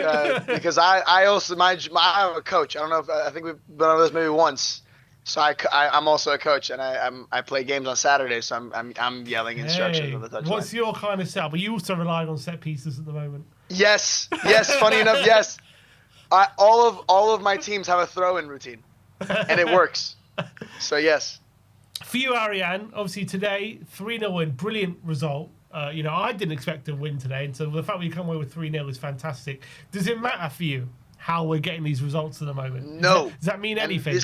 because I also I'm a coach. I don't know if I think we've been over this maybe once. So I'm also a coach, and I play games on Saturdays, so I'm yelling instructions on the touchline. What's your kind of setup? Are you also relying on set pieces at the moment? Yes. Funny enough, yes. All of my teams have a throw-in routine, and it works. So yes. For you, Ariane, obviously today 3-0 win, brilliant result. I didn't expect to win today, and so the fact we come away with 3-0 is fantastic. Does it matter for you how we're getting these results at the moment? No. Does that mean anything?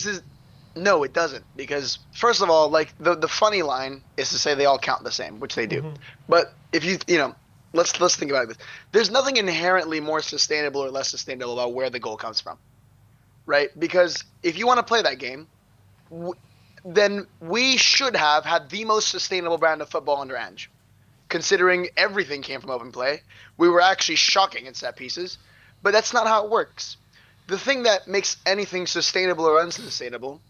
No, it doesn't, because first of all, like the funny line is to say they all count the same, which they do. Mm-hmm. But if let's think about this. There's nothing inherently more sustainable or less sustainable about where the goal comes from, right? Because if you want to play that game, then we should have had the most sustainable brand of football under Ange, considering everything came from open play. We were actually shocking in set pieces, but that's not how it works. The thing that makes anything sustainable or unsustainable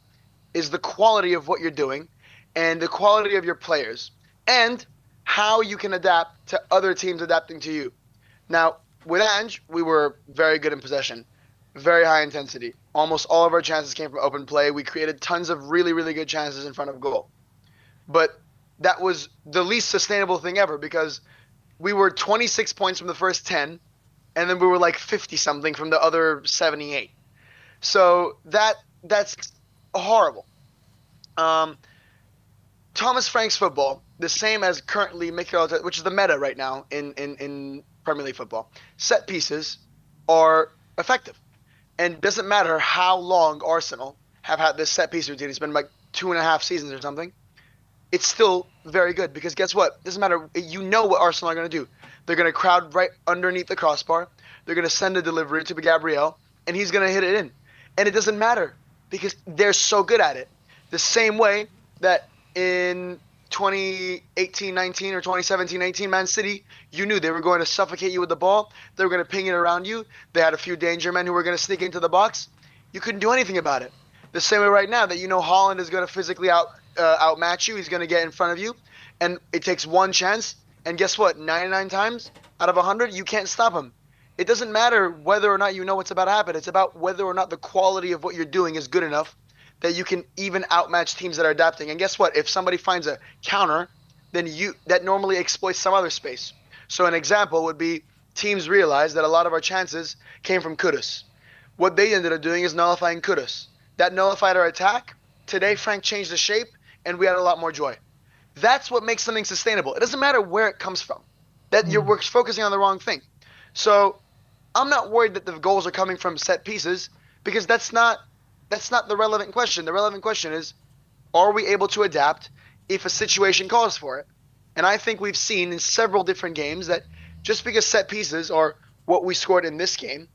is the quality of what you're doing and the quality of your players and how you can adapt to other teams adapting to you. Now, with Ange, we were very good in possession, very high intensity. Almost all of our chances came from open play. We created tons of really, really good chances in front of goal. But that was the least sustainable thing ever, because we were 26 points from the first 10, and then we were like 50-something from the other 78. So that's horrible. Thomas Frank's football, the same as currently Mikel, which is the meta right now in Premier League football, set pieces are effective. And it doesn't matter how long Arsenal have had this set piece routine. It's been like 2.5 seasons or something. It's still very good because guess what? It doesn't matter. You know what Arsenal are going to do. They're going to crowd right underneath the crossbar. They're going to send a delivery to Gabriel, and he's going to hit it in. And it doesn't matter because they're so good at it. The same way that in 2018-19 or 2017-18 Man City, you knew they were going to suffocate you with the ball. They were going to ping it around you. They had a few danger men who were going to sneak into the box. You couldn't do anything about it. The same way right now that you know Holland is going to physically outmatch you. He's going to get in front of you, and it takes one chance. And guess what? 99 times out of 100, you can't stop him. It doesn't matter whether or not you know what's about to happen. It's about whether or not the quality of what you're doing is good enough that you can even outmatch teams that are adapting. And guess what? If somebody finds a counter, then that normally exploits some other space. So an example would be teams realize that a lot of our chances came from Kudus. What they ended up doing is nullifying Kudus. That nullified our attack. Today, Frank changed the shape, and we had a lot more joy. That's what makes something sustainable. It doesn't matter where it comes from. We're focusing on the wrong thing. So I'm not worried that the goals are coming from set pieces because that's not the relevant question. The relevant question is, are we able to adapt if a situation calls for it? And I think we've seen in several different games that just because set pieces are what we scored in this game,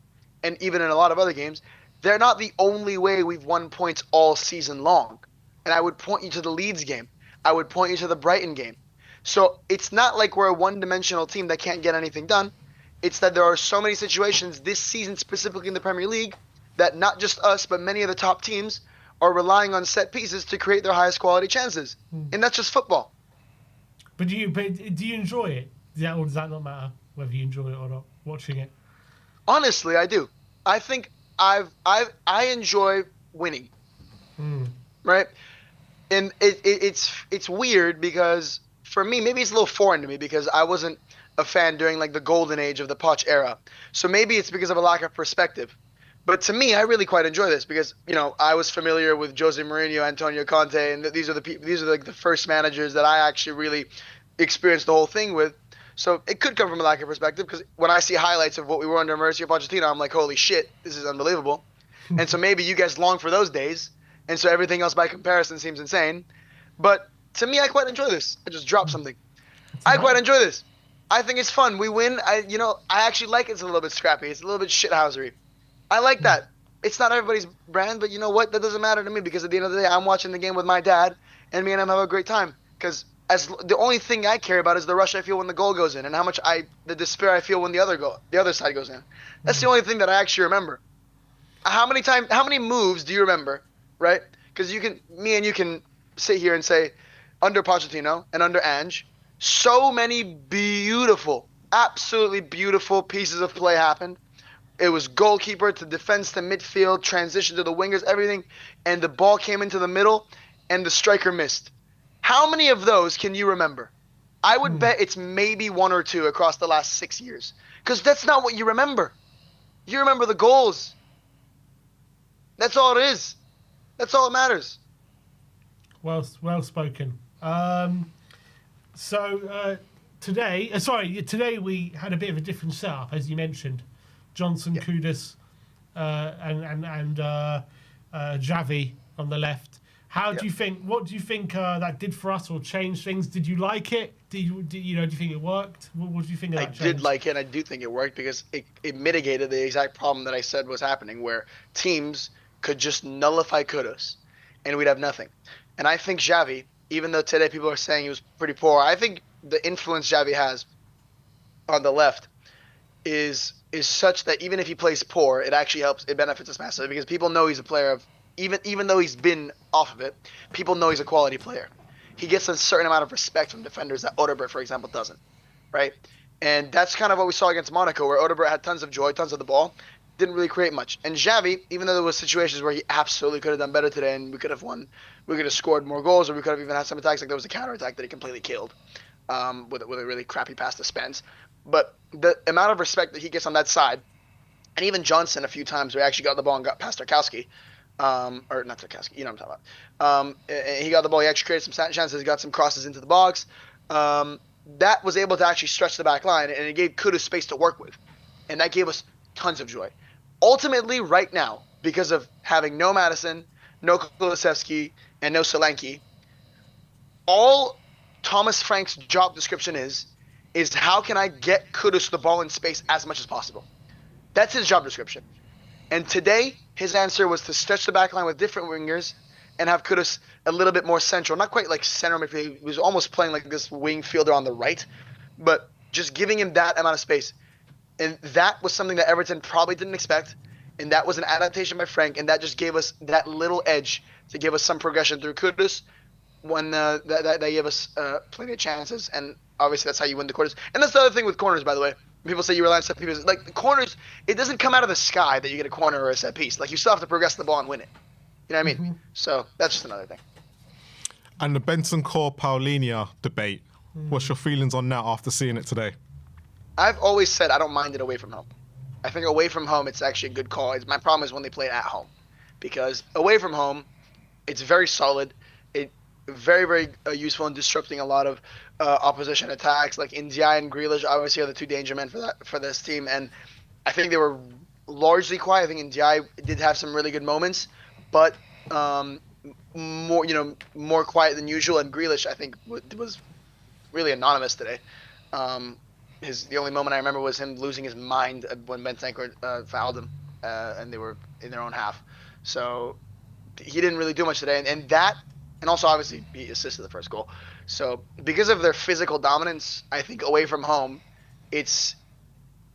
and even in a lot of other games, they're not the only way we've won points all season long. And I would point you to the Leeds game. I would point you to the Brighton game. So it's not like we're a one-dimensional team that can't get anything done. It's that there are so many situations this season, specifically in the Premier League, that not just us, but many of the top teams are relying on set pieces to create their highest quality chances. And that's just football. But do you enjoy it? Or does that not matter whether you enjoy it or not, watching it? Honestly, I do. I think I enjoy winning. Right? And it's weird because for me, maybe it's a little foreign to me because I wasn't a fan during like the golden age of the Poch era. So maybe it's because of a lack of perspective. But to me, I really quite enjoy this because, I was familiar with Jose Mourinho, Antonio Conte, and these are like the first managers that I actually really experienced the whole thing with. So it could come from a lack of perspective because when I see highlights of what we were under Mauricio Pochettino, I'm like, holy shit, this is unbelievable. And so maybe you guys long for those days. And so everything else by comparison seems insane. But to me, I quite enjoy this. I just dropped something. I quite enjoy this. I think it's fun. We win. I actually like it's a little bit scrappy. It's a little bit shithousery. I like that. It's not everybody's brand, but you know what? That doesn't matter to me because at the end of the day, I'm watching the game with my dad, and me and him have a great time. Because the only thing I care about is the rush I feel when the goal goes in, and how much the despair I feel when the other side goes in. That's the only thing that I actually remember. How many moves do you remember, right? Because me and you can sit here and say, under Pochettino and under Ange, so many beautiful, absolutely beautiful pieces of play happened. It was goalkeeper to defense to midfield, transition to the wingers, everything. And the ball came into the middle and the striker missed. How many of those can you remember? I would bet it's maybe one or two across the last 6 years. Because that's not what you remember. You remember the goals. That's all it is. That's all that matters. Well spoken. Today we had a bit of a different setup, as you mentioned. Johnson, Kudus, and Xavi on the left. What do you think that did for us or changed things? Did you like it? Do you think it worked? What do you think of that change? I did like it, and I do think it worked because it mitigated the exact problem that I said was happening, where teams could just nullify Kudus, and we'd have nothing. And I think Xavi, even though today people are saying he was pretty poor, I think the influence Xavi has on the left is such that even if he plays poor, it actually helps. It benefits us massively because people know he's a player of even though he's been off of it, people know he's a quality player. He gets a certain amount of respect from defenders that Odegaard, for example, doesn't, right? And that's kind of what we saw against Monaco, where Odegaard had tons of joy, tons of the ball, didn't really create much. And Xavi, even though there was situations where he absolutely could have done better today and we could have won, we could have scored more goals, or we could have even had some attacks, like there was a counter attack that he completely killed with a really crappy pass to Spence. But the amount of respect that he gets on that side, and even Johnson a few times where he actually got the ball and got past Tarkowski, or not Tarkowski, you know what I'm talking about. He got the ball, he actually created some chances, he got some crosses into the box. That was able to actually stretch the back line, and it gave Kudus space to work with. And that gave us tons of joy. ultimately, right now, because of having no Madison, no Kulusevski, and no Solanke, all Thomas Frank's job description is how can I get Kudus the ball in space as much as possible? That's his job description. And today, his answer was to stretch the back line with different wingers and have Kudus a little bit more central. Not quite like center midfield. He was almost playing like this wing fielder on the right, but just giving him that amount of space. And that was something that Everton probably didn't expect. And that was an adaptation by Frank. And that just gave us that little edge to give us some progression through Kudus when that gave us plenty of chances. And obviously, that's how you win the corners. And that's the other thing with corners, by the way. People say you rely on set pieces. Like, the corners, it doesn't come out of the sky that you get a corner or a set piece. Like, you still have to progress the ball and win it. You know what I mean? Mm-hmm. So that's just another thing. And the Benson Core Paulinho debate. What's your feelings on that after seeing it today? I've always said I don't mind it away from home. I think away from home, it's actually a good call. My problem is when they play it at home. Because away from home, it's very solid. It very, very useful in disrupting a lot of opposition attacks. Like Ndiaye and Grealish obviously are the two danger men for this team. And I think they were largely quiet. I think Ndiaye did have some really good moments, but more quiet than usual. And Grealish, I think, was really anonymous today. The only moment I remember was him losing his mind when Bentancur fouled him, and they were in their own half. So he didn't really do much today, and also obviously he assisted the first goal. So because of their physical dominance, I think away from home, it's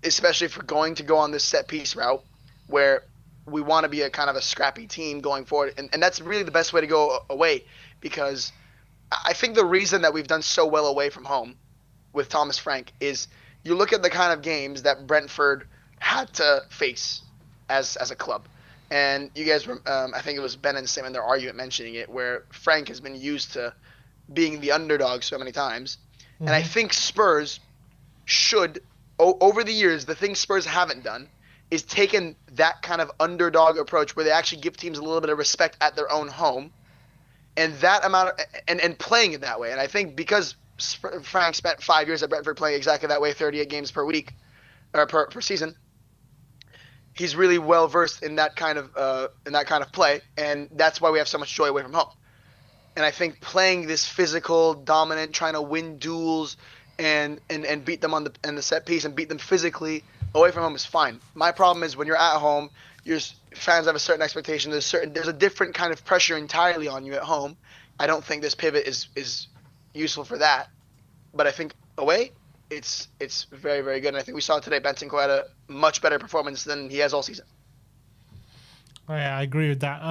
especially for going to go on this set piece route where we want to be a kind of a scrappy team going forward, and that's really the best way to go away, because I think the reason that we've done so well away from home with Thomas Frank is you look at the kind of games that Brentford had to face as a club. And you guys, I think it was Ben and Sim in their argument mentioning it, where Frank has been used to being the underdog so many times. Mm-hmm. And I think Spurs should, over the years, the thing Spurs haven't done is taken that kind of underdog approach where they actually give teams a little bit of respect at their own home. And that amount of, and playing it that way. And I think because Frank spent 5 years at Brentford playing exactly that way, 38 games per week or per season, he's really well versed in that kind of play, and that's why we have so much joy away from home. And I think playing this physical, dominant, trying to win duels and beat them on the set piece and beat them physically away from home is fine. My problem is when you're at home, fans have a certain expectation. There's a different kind of pressure entirely on you at home. I don't think this pivot is useful for that, but I think away it's very, very good. And I think we saw today Bentancur had a much better performance than he has all season. Oh, yeah, I agree with that.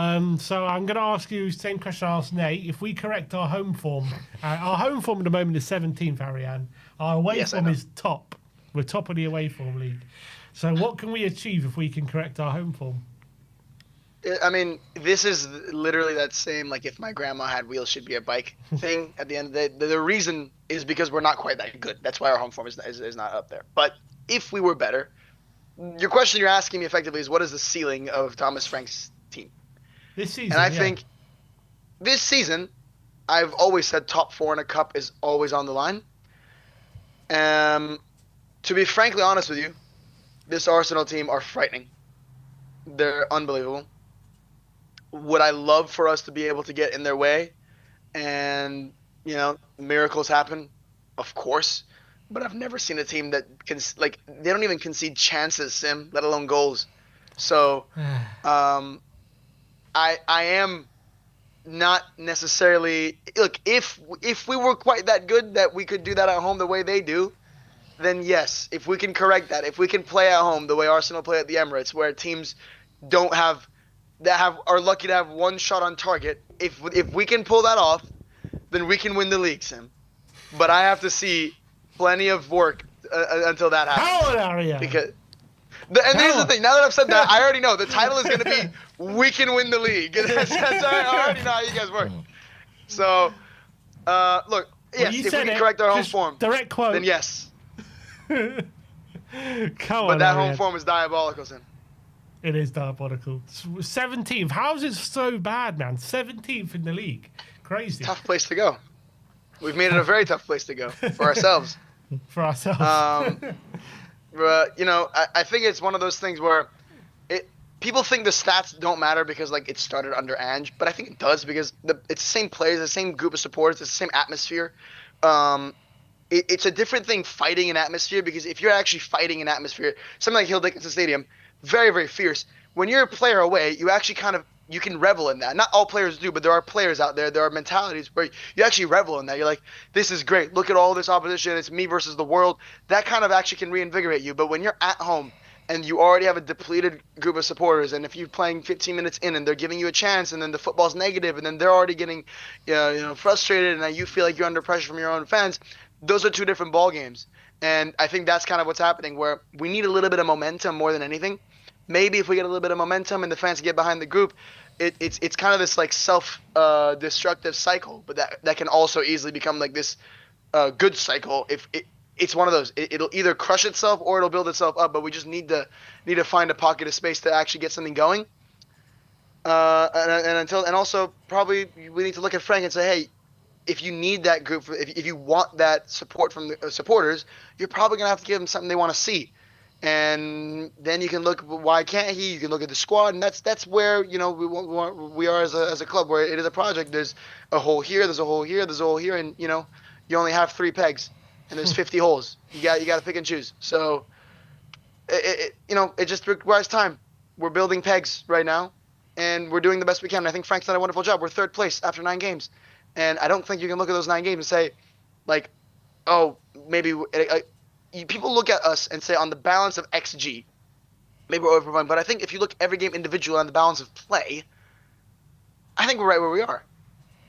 So I'm going to ask you the same question I asked Nate. If we correct our home form, our home form at the moment is 17th, Ariane. Our away form is top. We're top of the away form league. So what can we achieve if we can correct our home form? I mean, this is literally that same, like, if my grandma had wheels, she'd be a bike thing at the end of the day. The reason is because we're not quite that good. That's why our home form is not up there. But if we were better, your question you're asking me effectively is what is the ceiling of Thomas Frank's team? This season, and I think this season, I've always said top 4 in a cup is always on the line. To be frankly honest with you, this Arsenal team are frightening. They're unbelievable. Would I love for us to be able to get in their way and, miracles happen? Of course. But I've never seen a team that they don't even concede chances, Sim, let alone goals. So I am not necessarily – look, if we were quite that good that we could do that at home the way they do, then yes, if we can correct that, if we can play at home the way Arsenal play at the Emirates, where teams are lucky to have one shot on target, if we can pull that off, then we can win the league, Sim. But I have to see plenty of work until that happens. How are you? Here's the thing. Now that I've said that, I already know the title is going to be "We Can Win the League." I already know how you guys work. So, look, yes, if we can correct our home form, direct quote, then yes. But that home form is diabolical, Sim. It is diabolical. 17th. How is it so bad, man? 17th in the league. Crazy. Tough place to go. We've made it a very tough place to go for ourselves. For ourselves. But, I think it's one of those things where people think the stats don't matter because like it started under Ange, but I think it does because it's the same players, the same group of supporters, it's the same atmosphere. Um, it's a different thing fighting an atmosphere because if you're actually fighting an atmosphere, something like Hill Dickinson Stadium, very, very fierce. When you're a player away, you actually you can revel in that. Not all players do, but there are players out there. There are mentalities where you actually revel in that. You're like, this is great. Look at all this opposition. It's me versus the world. That kind of actually can reinvigorate you. But when you're at home and you already have a depleted group of supporters, and if you're playing 15 minutes in and they're giving you a chance, and then the football's negative, and then they're already getting, frustrated, and then you feel like you're under pressure from your own fans, those are two different ball games. And I think that's kind of what's happening, where we need a little bit of momentum more than anything. Maybe if we get a little bit of momentum and the fans get behind the group, it's kind of this like self-destructive cycle, but that can also easily become like this good cycle if it's one of those. It'll either crush itself or it'll build itself up, but we just need to find a pocket of space to actually get something going. And also probably we need to look at Frank and say, hey, if you need that group, if you want that support from the supporters, you're probably gonna have to give them something they want to see. And then you can look, why can't he? You can look at the squad, and that's where we are as a club, where it is a project. There's a hole here, there's a hole here, there's a hole here, and you only have 3 pegs, and there's 50 holes. You got to pick and choose. So it just requires time. We're building pegs right now, and we're doing the best we can. And I think Frank's done a wonderful job. We're 3rd place after 9 games. And I don't think you can look at those 9 games and say, like, oh, maybe people look at us and say on the balance of XG, maybe we're overperforming. But I think if you look every game individually on the balance of play, I think we're right where we are.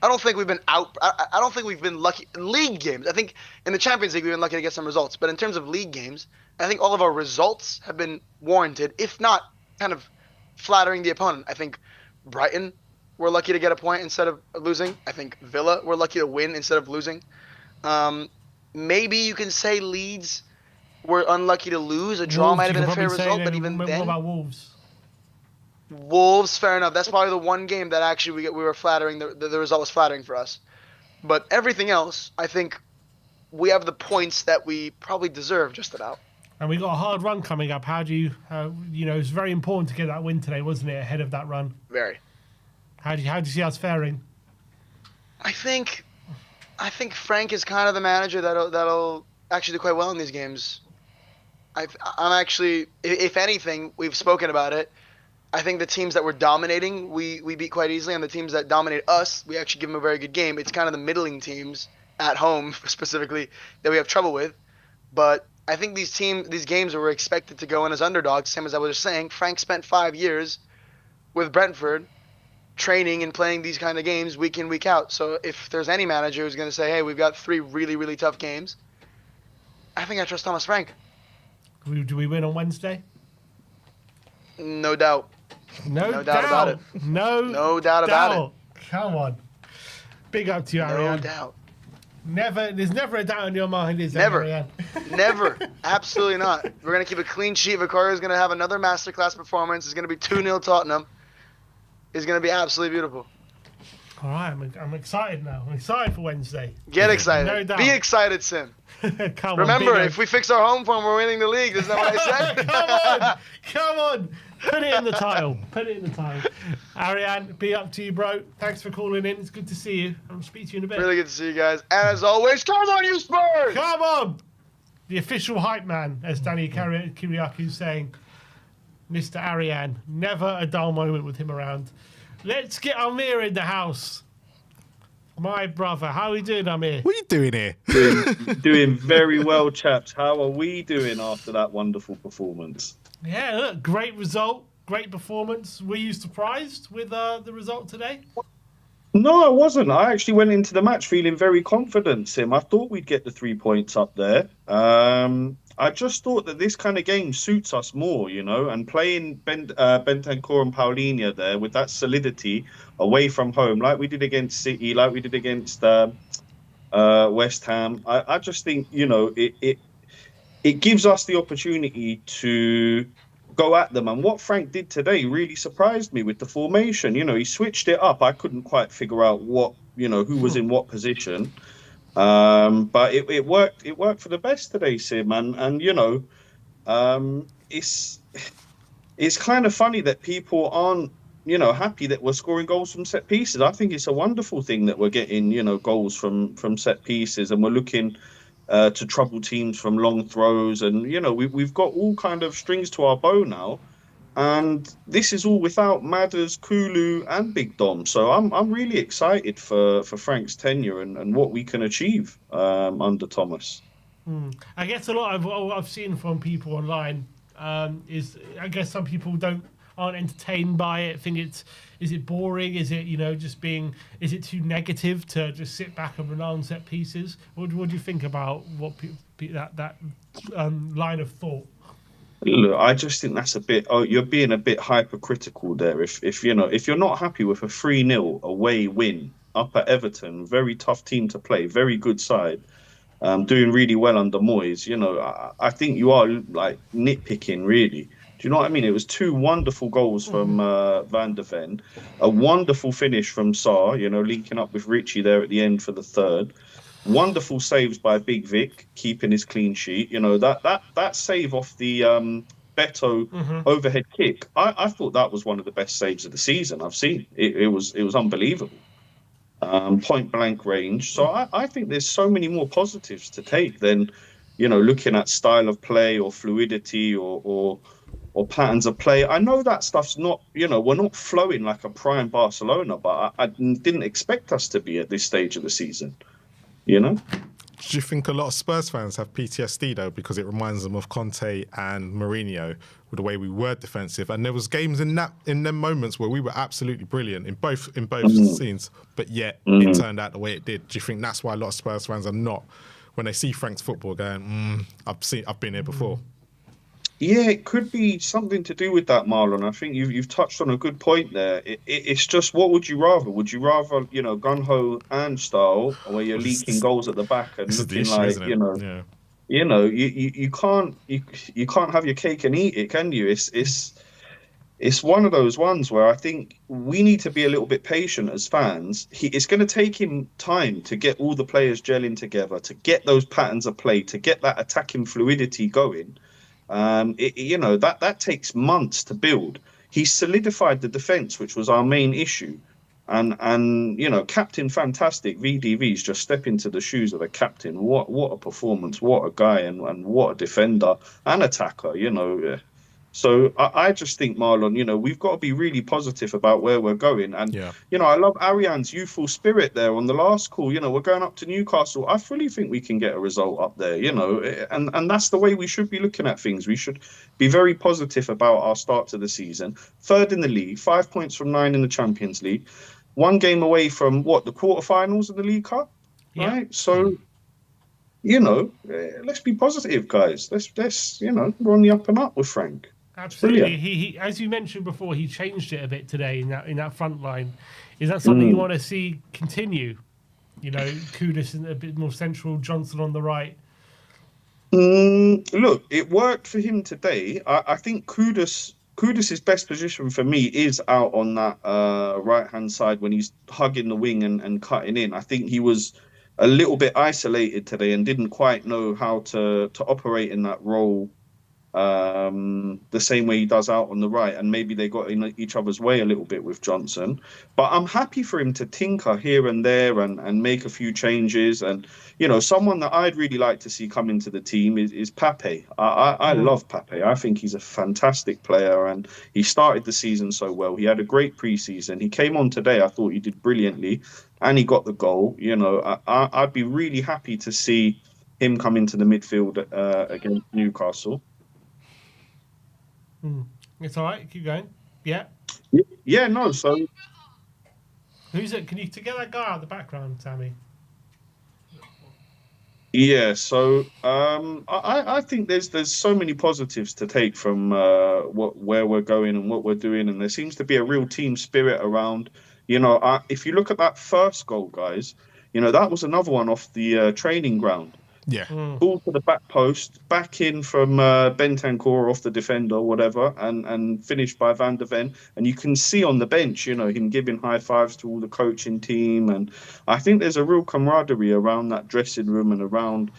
I don't think we've been out. I don't think we've been lucky in league games. I think in the Champions League we've been lucky to get some results. But in terms of league games, I think all of our results have been warranted, if not kind of flattering the opponent. I think Brighton were lucky to get a point instead of losing. I think Villa were lucky to win instead of losing. Maybe you can say Leeds were unlucky to lose. A draw might have been a fair result, but even then. What about Wolves? Wolves, fair enough. That's probably the one game that actually we were flattering. The result was flattering for us. But everything else, I think we have the points that we probably deserve just about. And we got a hard run coming up. How do you, it's very important to get that win today, wasn't it, ahead of that run? Very. How do you see us faring? I think Frank is kind of the manager that'll actually do quite well in these games. I'm actually, if anything, we've spoken about it. I think the teams that we're dominating, we beat quite easily, and the teams that dominate us, we actually give them a very good game. It's kind of the middling teams at home specifically that we have trouble with. But I think these games were expected to go in as underdogs, same as I was just saying. Frank spent 5 years with Brentford training and playing these kind of games week in, week out. So if there's any manager who's going to say, hey, we've got 3 really, really tough games, I think I trust Thomas Frank. Do we win on Wednesday? No doubt. No doubt about it. No doubt about it. Come on. Big up to you, Ariane. No doubt. There's never a doubt in your mind, is there, Ariane? Never. Absolutely not. We're going to keep a clean sheet. Vicario is going to have another masterclass performance. It's going to be 2-0 Tottenham. It's going to be absolutely beautiful. All right, I'm excited now. I'm excited for Wednesday. Get excited. No doubt. Be excited, Sim. Remember, if we fix our home form, we're winning the league. Isn't that what I said? Come on. Put it in the title. Ariane, be up to you, bro. Thanks for calling in. It's good to see you. I'll speak to you in a bit. Really good to see you guys. And as always, come on, you Spurs! Come on! The official hype man, as Danny Kiriakou is saying. Mr. Ariane. Never a dull moment with him around. Let's get Amir in the house. My brother. How are we doing, Amir? What are you doing here? Doing very well, chaps. How are we doing after that wonderful performance? Yeah, look, great result, great performance. Were you surprised with the result today? No, I wasn't. I actually went into the match feeling very confident, Sim. I thought we'd get the 3 points up there. I just thought that this kind of game suits us more, and playing Bentancur and Paulinho there with that solidity away from home, like we did against City, like we did against West Ham. I just think, it gives us the opportunity to go at them. And what Frank did today really surprised me with the formation. He switched it up. I couldn't quite figure out who was in what position. But it worked. It worked for the best today, Sim. And it's it's kind of funny that people aren't, happy that we're scoring goals from set pieces. I think it's a wonderful thing that we're getting, goals from set pieces, and we're looking to trouble teams from long throws, and we've got all kind of strings to our bow now. And this is all without Madders, Kulu, and Big Dom. So I'm really excited for Frank's tenure and what we can achieve under Thomas. I guess a lot of what I've seen from people online is, I guess some people aren't entertained by it. Think is it boring? Is it just being? Is it too negative to just sit back and rely on set pieces? What do you think about what that line of thought? Look, I just think that's a bit. Oh, you're being a bit hypercritical there. If you're not happy with a 3-0 away win up at Everton, very tough team to play, very good side, doing really well under Moyes. I think you are like nitpicking, really. Do you know what I mean? It was two wonderful goals from Van der Ven, a wonderful finish from Sarr, linking up with Richie there at the end for the third. Wonderful saves by Big Vic, keeping his clean sheet. That save off the Beto overhead kick. I thought that was one of the best saves of the season I've seen. It was unbelievable. Point blank range. So I think there's so many more positives to take than, looking at style of play or fluidity or patterns of play. I know that stuff's not, we're not flowing like a prime Barcelona, but I didn't expect us to be at this stage of the season. Do you think a lot of Spurs fans have PTSD though, because it reminds them of Conte and Mourinho with the way we were defensive? And there was games in them moments where we were absolutely brilliant in both scenes, but yet it turned out the way it did. Do you think that's why a lot of Spurs fans are not, when they see Frank's football, going, I've been here before? Yeah, it could be something to do with that, Marlon. I think you've touched on a good point there. It's just, what would you rather? Would you rather, gun ho and style, where you're leaking goals at the back and looking issue, like, isn't it? Yeah. you can't have your cake and eat it, can you? It's one of those ones where I think we need to be a little bit patient as fans. It's going to take him time to get all the players gelling together, to get those patterns of play, to get that attacking fluidity going. That takes months to build. He solidified the defense, which was our main issue, and captain fantastic. VDV's just step into the shoes of a captain. What a performance! What a guy, and what a defender and attacker. So I just think, Marlon, we've got to be really positive about where we're going. And, I love Ariane's youthful spirit there on the last call. We're going up to Newcastle. I fully think we can get a result up there, and that's the way we should be looking at things. We should be very positive about our start to the season. Third in the league, 5 points from 9 in the Champions League, 1 game away from the quarterfinals of the League Cup, right? So, let's be positive, guys. Let's we're on the up and up with Frank. Absolutely. He, as you mentioned before, he changed it a bit today in that front line. Is that something you want to see continue? Kudus a bit more central, Johnson on the right. Look, it worked for him today. I think Kudus's best position for me is out on that right hand side when he's hugging the wing and cutting in. I think he was a little bit isolated today and didn't quite know how to operate in that role the same way he does out on the right, and maybe they got in each other's way a little bit with Johnson. But I'm happy for him to tinker here and there and make a few changes. And someone that I'd really like to see come into the team is Pape. I love Pape. I think he's a fantastic player, and he started the season so well. He had a great preseason. He came on today. I thought he did brilliantly, and he got the goal. I'd be really happy to see him come into the midfield against Newcastle. It's all right. Keep going. Yeah. Yeah. No. So who's it? Can you get that guy out of the background, Sammy? Yeah. So I think there's so many positives to take from where we're going and what we're doing, and there seems to be a real team spirit around. If you look at that first goal, guys, that was another one off the training ground. Yeah. Ball to the back post, back in from Bentancur off the defender or whatever, and finished by Van der Ven. And you can see on the bench, him giving high fives to all the coaching team. And I think there's a real camaraderie around that dressing room and around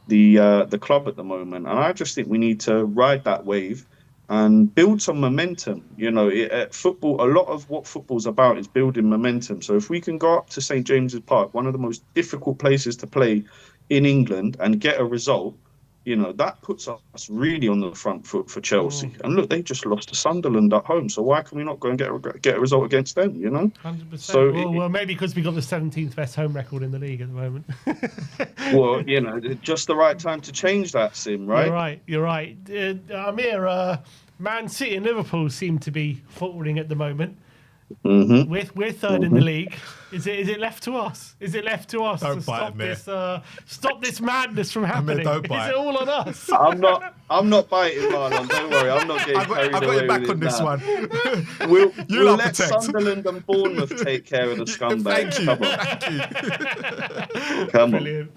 the club at the moment. And I just think we need to ride that wave and build some momentum. You know, football, a lot of what football's about is building momentum. So if we can go up to St. James's Park, one of the most difficult places to play in England, and get a result, you know, that puts us really on the front foot for Chelsea. And look, they just lost to Sunderland at home. So why can we not go and get a result against them, you know? 100%. So well, maybe because we got the 17th best home record in the league at the moment. well, you know, just the right time to change that, Sim, right? You're right. Amir, Man City and Liverpool seem to be faltering at the moment. Mm-hmm. We're third in the league. Is it left to us? Is it left to us Don't to bite, stop this madness from happening? don't Is bite. it all on us? I'm not biting, Marlon. Don't worry, I'm not getting carried I got away your back with on this now. one. We'll let Sunderland and Bournemouth take care of the scumbags. Come on.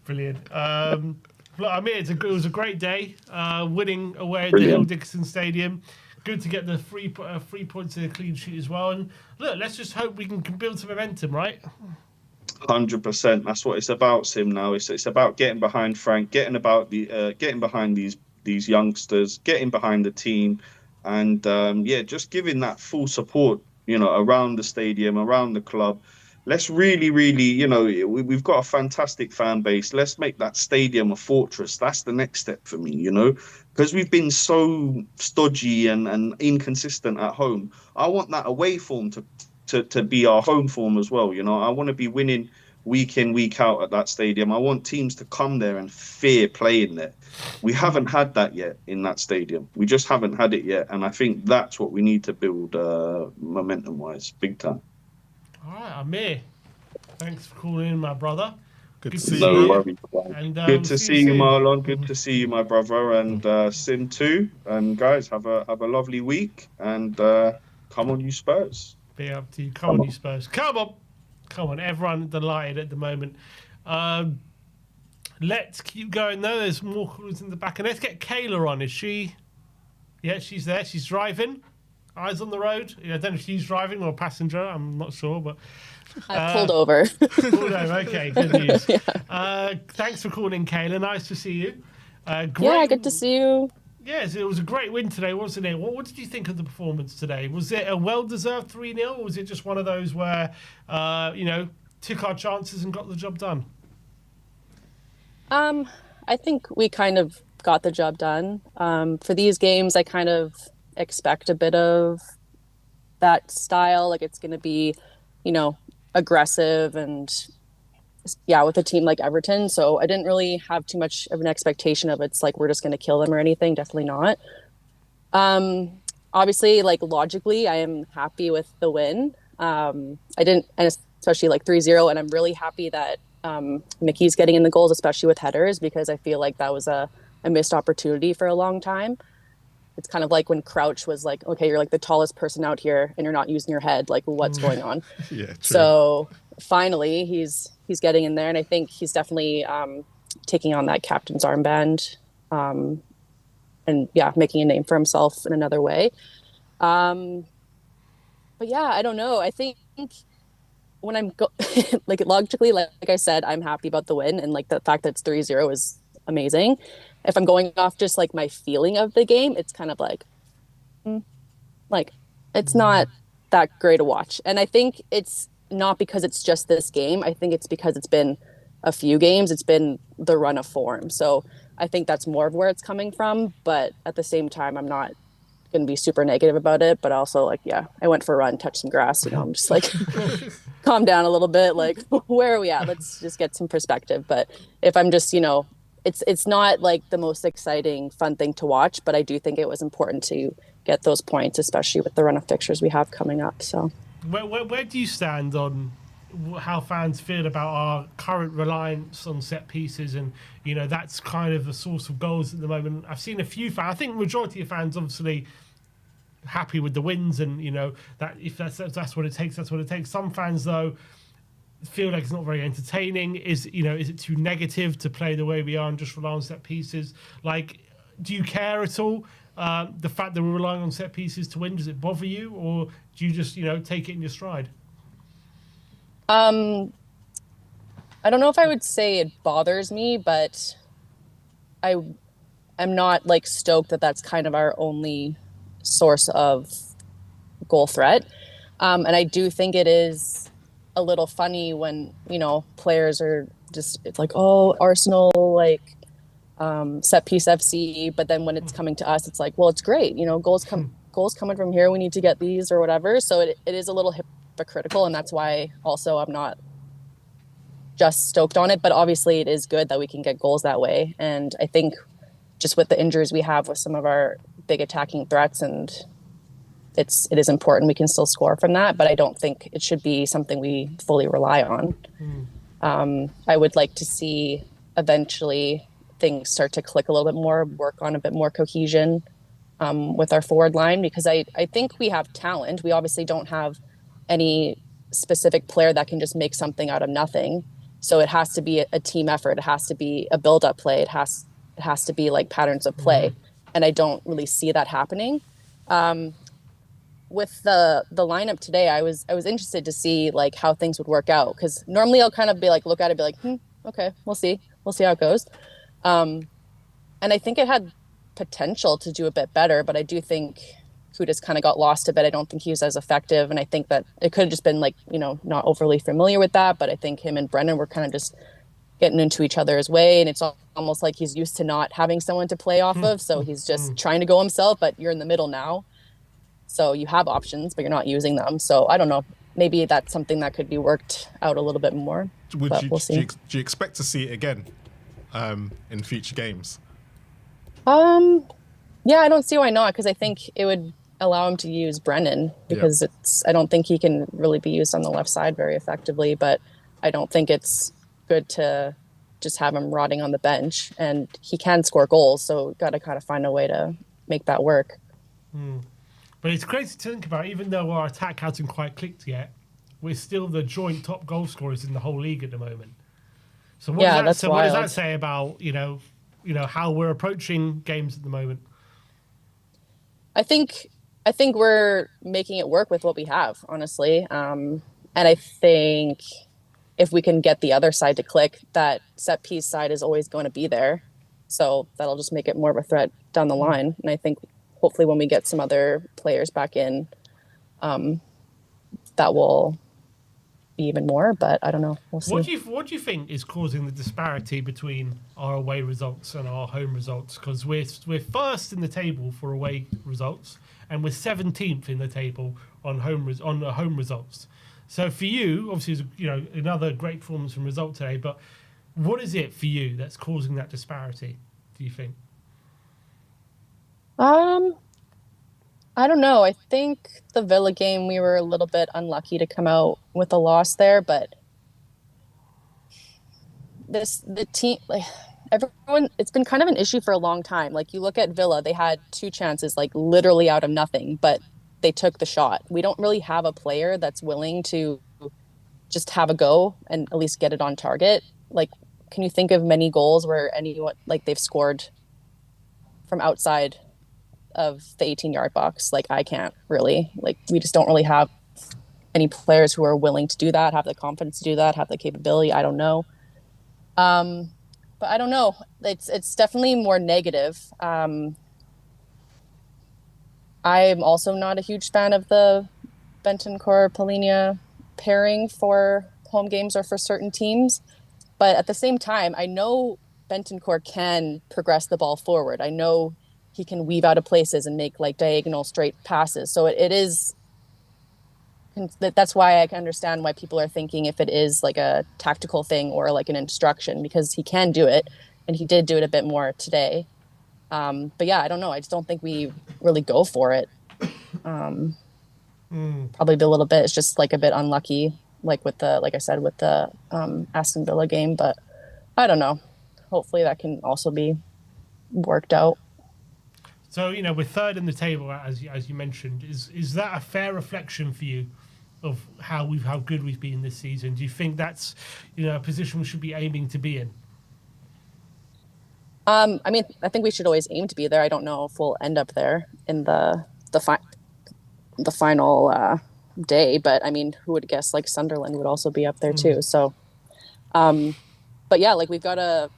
Brilliant. Look, Amir, it was a great day. Winning away at Brilliant. the Hill Dickinson Stadium. Good to get the 3 points and a clean sheet as well. And look, let's just hope we can build some momentum, right? 100%. That's what it's about, Sim. Now it's about getting behind Frank, getting behind these youngsters, getting behind the team, and just giving that full support, you know, around the stadium, around the club. Let's really, you know, we've got a fantastic fan base. Let's make that stadium a fortress. That's the next step for me, you know, because we've been so stodgy and inconsistent at home. I want that away form to be our home form as well. You know, I want to be winning week in, week out at that stadium. I want teams to come there and fear playing there. We haven't had that yet in that stadium. We just haven't had it yet. And I think that's what we need to build momentum-wise, big time. All right, Amir. Thanks for calling in, my brother. Good to see No you. worries. And, Good to see you, soon. Marlon. Good to see you, my brother, and Sim too. And guys, have a lovely week. And come on, you Spurs. Be up to you. Come on, you Spurs. Come on. Everyone delighted at the moment. Let's keep going though. There's more calls in the back, and let's get Kayla on. Is she? Yeah, she's there. She's driving. Eyes on the road. I don't know if she's driving or a passenger. I'm not sure, but I pulled over. pulled over. Okay, good news. Thanks for calling, Kayla. Nice to see you. Great. Yeah, good to see you. Yes, it was a great win today, wasn't it? What did you think of the performance today? Was it a well-deserved 3-0, or was it just one of those where, took our chances and got the job done? I think we kind of got the job done. For these games, I kind of expect a bit of that style. Like it's going to be, aggressive and with a team like Everton. So I didn't really have too much of an expectation of it's like we're just going to kill them or anything. Definitely not. Obviously, like logically, I am happy with the win. And especially like 3-0, and I'm really happy that Mickey's getting in the goals, especially with headers, because I feel like that was a missed opportunity for a long time. It's kind of like when Crouch was like, okay, you're like the tallest person out here and you're not using your head. Like, what's going on? Yeah, true. So finally, he's getting in there, and I think he's definitely taking on that captain's armband, and making a name for himself in another way. But yeah, I don't know. I think when I'm like logically, like I said, I'm happy about the win, and like the fact that it's 3-0 is amazing. If I'm going off just like my feeling of the game, it's kind of like it's not that great to watch. And I think it's not because it's just this game. I think it's because it's been a few games. It's been the run of form. So I think that's more of where it's coming from. But at the same time, I'm not going to be super negative about it. But also I went for a run, touched some grass. I'm just like, calm down a little bit. Like, where are we at? Let's just get some perspective. But if I'm just, it's not like the most exciting, fun thing to watch, but I do think it was important to get those points, especially with the run of fixtures we have coming up. So, where do you stand on how fans feel about our current reliance on set pieces, and that's kind of the source of goals at the moment? I've seen a few fans. I think the majority of fans obviously happy with the wins, and that if that's what it takes, that's what it takes. Some fans though feel like it's not very entertaining. Is it too negative to play the way we are and just rely on set pieces? Like, do you care at all? The fact that we're relying on set pieces to win, does it bother you, or do you just take it in your stride? I don't know if I would say it bothers me, but I am not like stoked that that's kind of our only source of goal threat. And I do think it is a little funny when, players are just, it's like, oh, Arsenal, like set piece FC. But then when it's coming to us, it's like, well, it's great. Goals coming from here. We need to get these or whatever. So it is a little hypocritical. And that's why also I'm not just stoked on it. But obviously it is good that we can get goals that way. And I think just with the injuries we have with some of our big attacking threats, and it is important we can still score from that, but I don't think it should be something we fully rely on. I would like to see eventually things start to click a little bit more, work on a bit more cohesion with our forward line, because I think we have talent. We obviously don't have any specific player that can just make something out of nothing. So it has to be a team effort. It has to be a build-up play. It has to be like patterns of play. And I don't really see that happening. With the lineup today, I was interested to see like how things would work out, because normally I'll kind of be like, look at it, be like, okay, we'll see how it goes. And I think it had potential to do a bit better, but I do think Kudas kind of got lost a bit. I don't think he was as effective, and I think that it could have just been like, not overly familiar with that, but I think him and Brennan were kind of just getting into each other's way, and it's almost like he's used to not having someone to play off of, so he's just trying to go himself, but you're in the middle now. So you have options, but you're not using them. So I don't know. Maybe that's something that could be worked out a little bit more. We'll see. Do you expect to see it again in future games? Yeah, I don't see why not, because I think it would allow him to use Brennan, because I don't think he can really be used on the left side very effectively, but I don't think it's good to just have him rotting on the bench, and he can score goals, so got to kind of find a way to make that work. But it's crazy to think about, even though our attack hasn't quite clicked yet, we're still the joint top goal scorers in the whole league at the moment. So what does that say about, how we're approaching games at the moment? I think we're making it work with what we have, honestly. And I think if we can get the other side to click, that set piece side is always going to be there. So that'll just make it more of a threat down the line. And I think hopefully when we get some other players back in, that will be even more, but I don't know. We'll see. What do you think is causing the disparity between our away results and our home results? Because we're first in the table for away results, and we're 17th in the table on home results. So for you, obviously, another great performance from result today. But what is it for you that's causing that disparity, do you think? I don't know. I think the Villa game, we were a little bit unlucky to come out with a loss there, but the team, like everyone, it's been kind of an issue for a long time. Like you look at Villa, they had 2 chances, like literally out of nothing, but they took the shot. We don't really have a player that's willing to just have a go and at least get it on target. Like, can you think of many goals where anyone, like they've scored from outside of the 18-yard box? Like I can't really, like we just don't really have any players who are willing to do that, have the confidence to do that, have the capability. I don't know. But I don't know. It's definitely more negative. I'm also not a huge fan of the Bentancur Polinia pairing for home games or for certain teams. But at the same time, I know Bentancur can progress the ball forward. I know he can weave out of places and make like diagonal straight passes. So it is, that's why I can understand why people are thinking if it is like a tactical thing or like an instruction, because he can do it, and he did do it a bit more today. But yeah, I don't know. I just don't think we really go for it. Probably a little bit. It's just like a bit unlucky, like I said, with the Aston Villa game. But I don't know. Hopefully that can also be worked out. So, we're third in the table, as you mentioned. Is that a fair reflection for you of how good we've been this season? Do you think that's a position we should be aiming to be in? I mean, I think we should always aim to be there. I don't know if we'll end up there in the final day, but I mean, who would guess like Sunderland would also be up there too? So, but yeah, like we've got to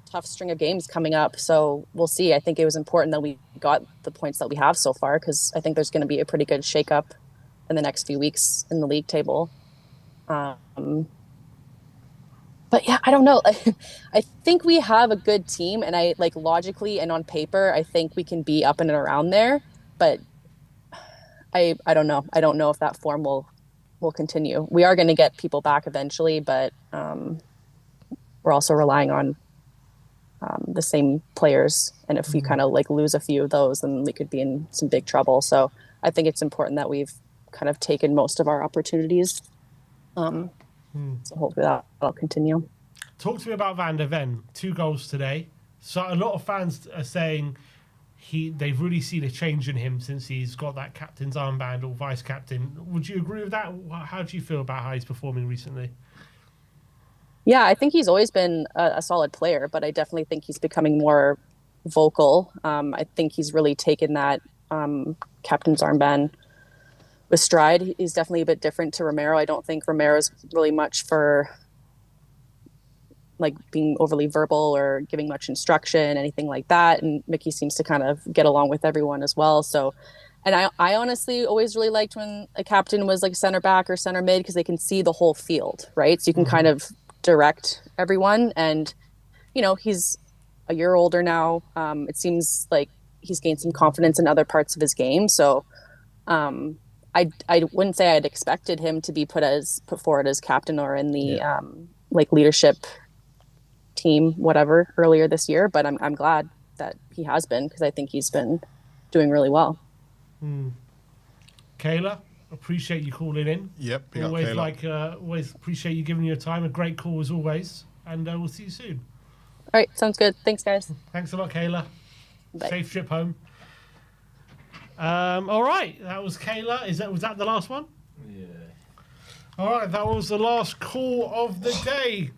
tough string of games coming up. So we'll see. I think it was important that we got the points that we have so far, because I think there's going to be a pretty good shakeup in the next few weeks in the league table. But yeah, I don't know. I think we have a good team, and I like logically and on paper, I think we can be up and around there. But I don't know. I don't know if that form will continue. We are going to get people back eventually, but we're also relying on the same players. And if you kind of like lose a few of those, then we could be in some big trouble. So I think it's important that we've kind of taken most of our opportunities. So hopefully that'll continue. Talk to me about Van der Ven. 2 goals today. So a lot of fans are saying they've really seen a change in him since he's got that captain's armband or vice captain. Would you agree with that? How do you feel about how he's performing recently? Yeah, I think he's always been a solid player, but I definitely think he's becoming more vocal. I think he's really taken that captain's armband with stride. He's definitely a bit different to Romero. I don't think Romero's really much for like being overly verbal or giving much instruction, anything like that. And Mickey seems to kind of get along with everyone as well. So, and I honestly always really liked when a captain was like center back or center mid, because they can see the whole field, right? So you can kind of direct everyone. And, you know, he's a year older now. It seems like he's gained some confidence in other parts of his game. So, I wouldn't say I'd expected him to be put forward as captain or in the like leadership team, whatever, earlier this year. But I'm glad that he has been, because I think he's been doing really well. Kayla, appreciate you calling in. Yep. Always appreciate you giving your time. A great call as always, and we'll see you soon. All right, sounds good. Thanks, guys. Thanks a lot, Kayla. Bye. Safe trip home. All right, that was Kayla. Was that the last one? Yeah. All right, that was the last call of the day.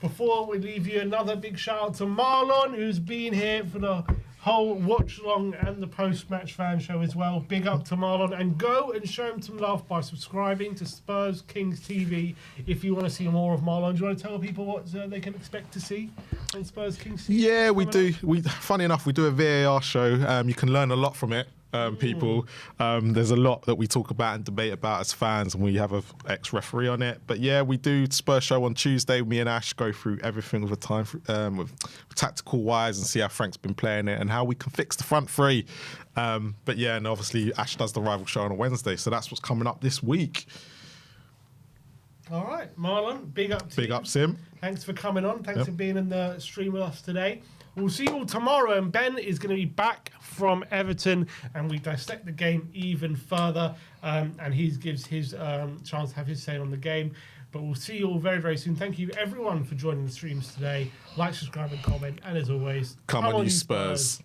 Before we leave you, another big shout out to Marlon, who's been here for the whole watch along and the post-match fan show as well. Big up to Marlon, and go and show him some love by subscribing to Spurs Kings TV if you want to see more of Marlon. Do you want to tell people what they can expect to see on Spurs Kings TV? Yeah, we do. Funny enough, we do a VAR show. You can learn a lot from it. People, there's a lot that we talk about and debate about as fans, and we have an ex-referee on it. But yeah, we do Spurs show on Tuesday. Me and Ash go through everything with with tactical wise, and see how Frank's been playing it and how we can fix the front three. But yeah, and obviously Ash does the rival show on a Wednesday, so that's what's coming up this week. All right, Marlon, big up to you. Big up, Sim. Thanks for coming on. Thanks for being in the stream with us today. We'll see you all tomorrow, and Ben is going to be back from Everton, and we dissect the game even further, and he gives his chance to have his say on the game. But we'll see you all very, very soon. Thank you, everyone, for joining the streams today. Like, subscribe, and comment. And as always, come on, you Spurs.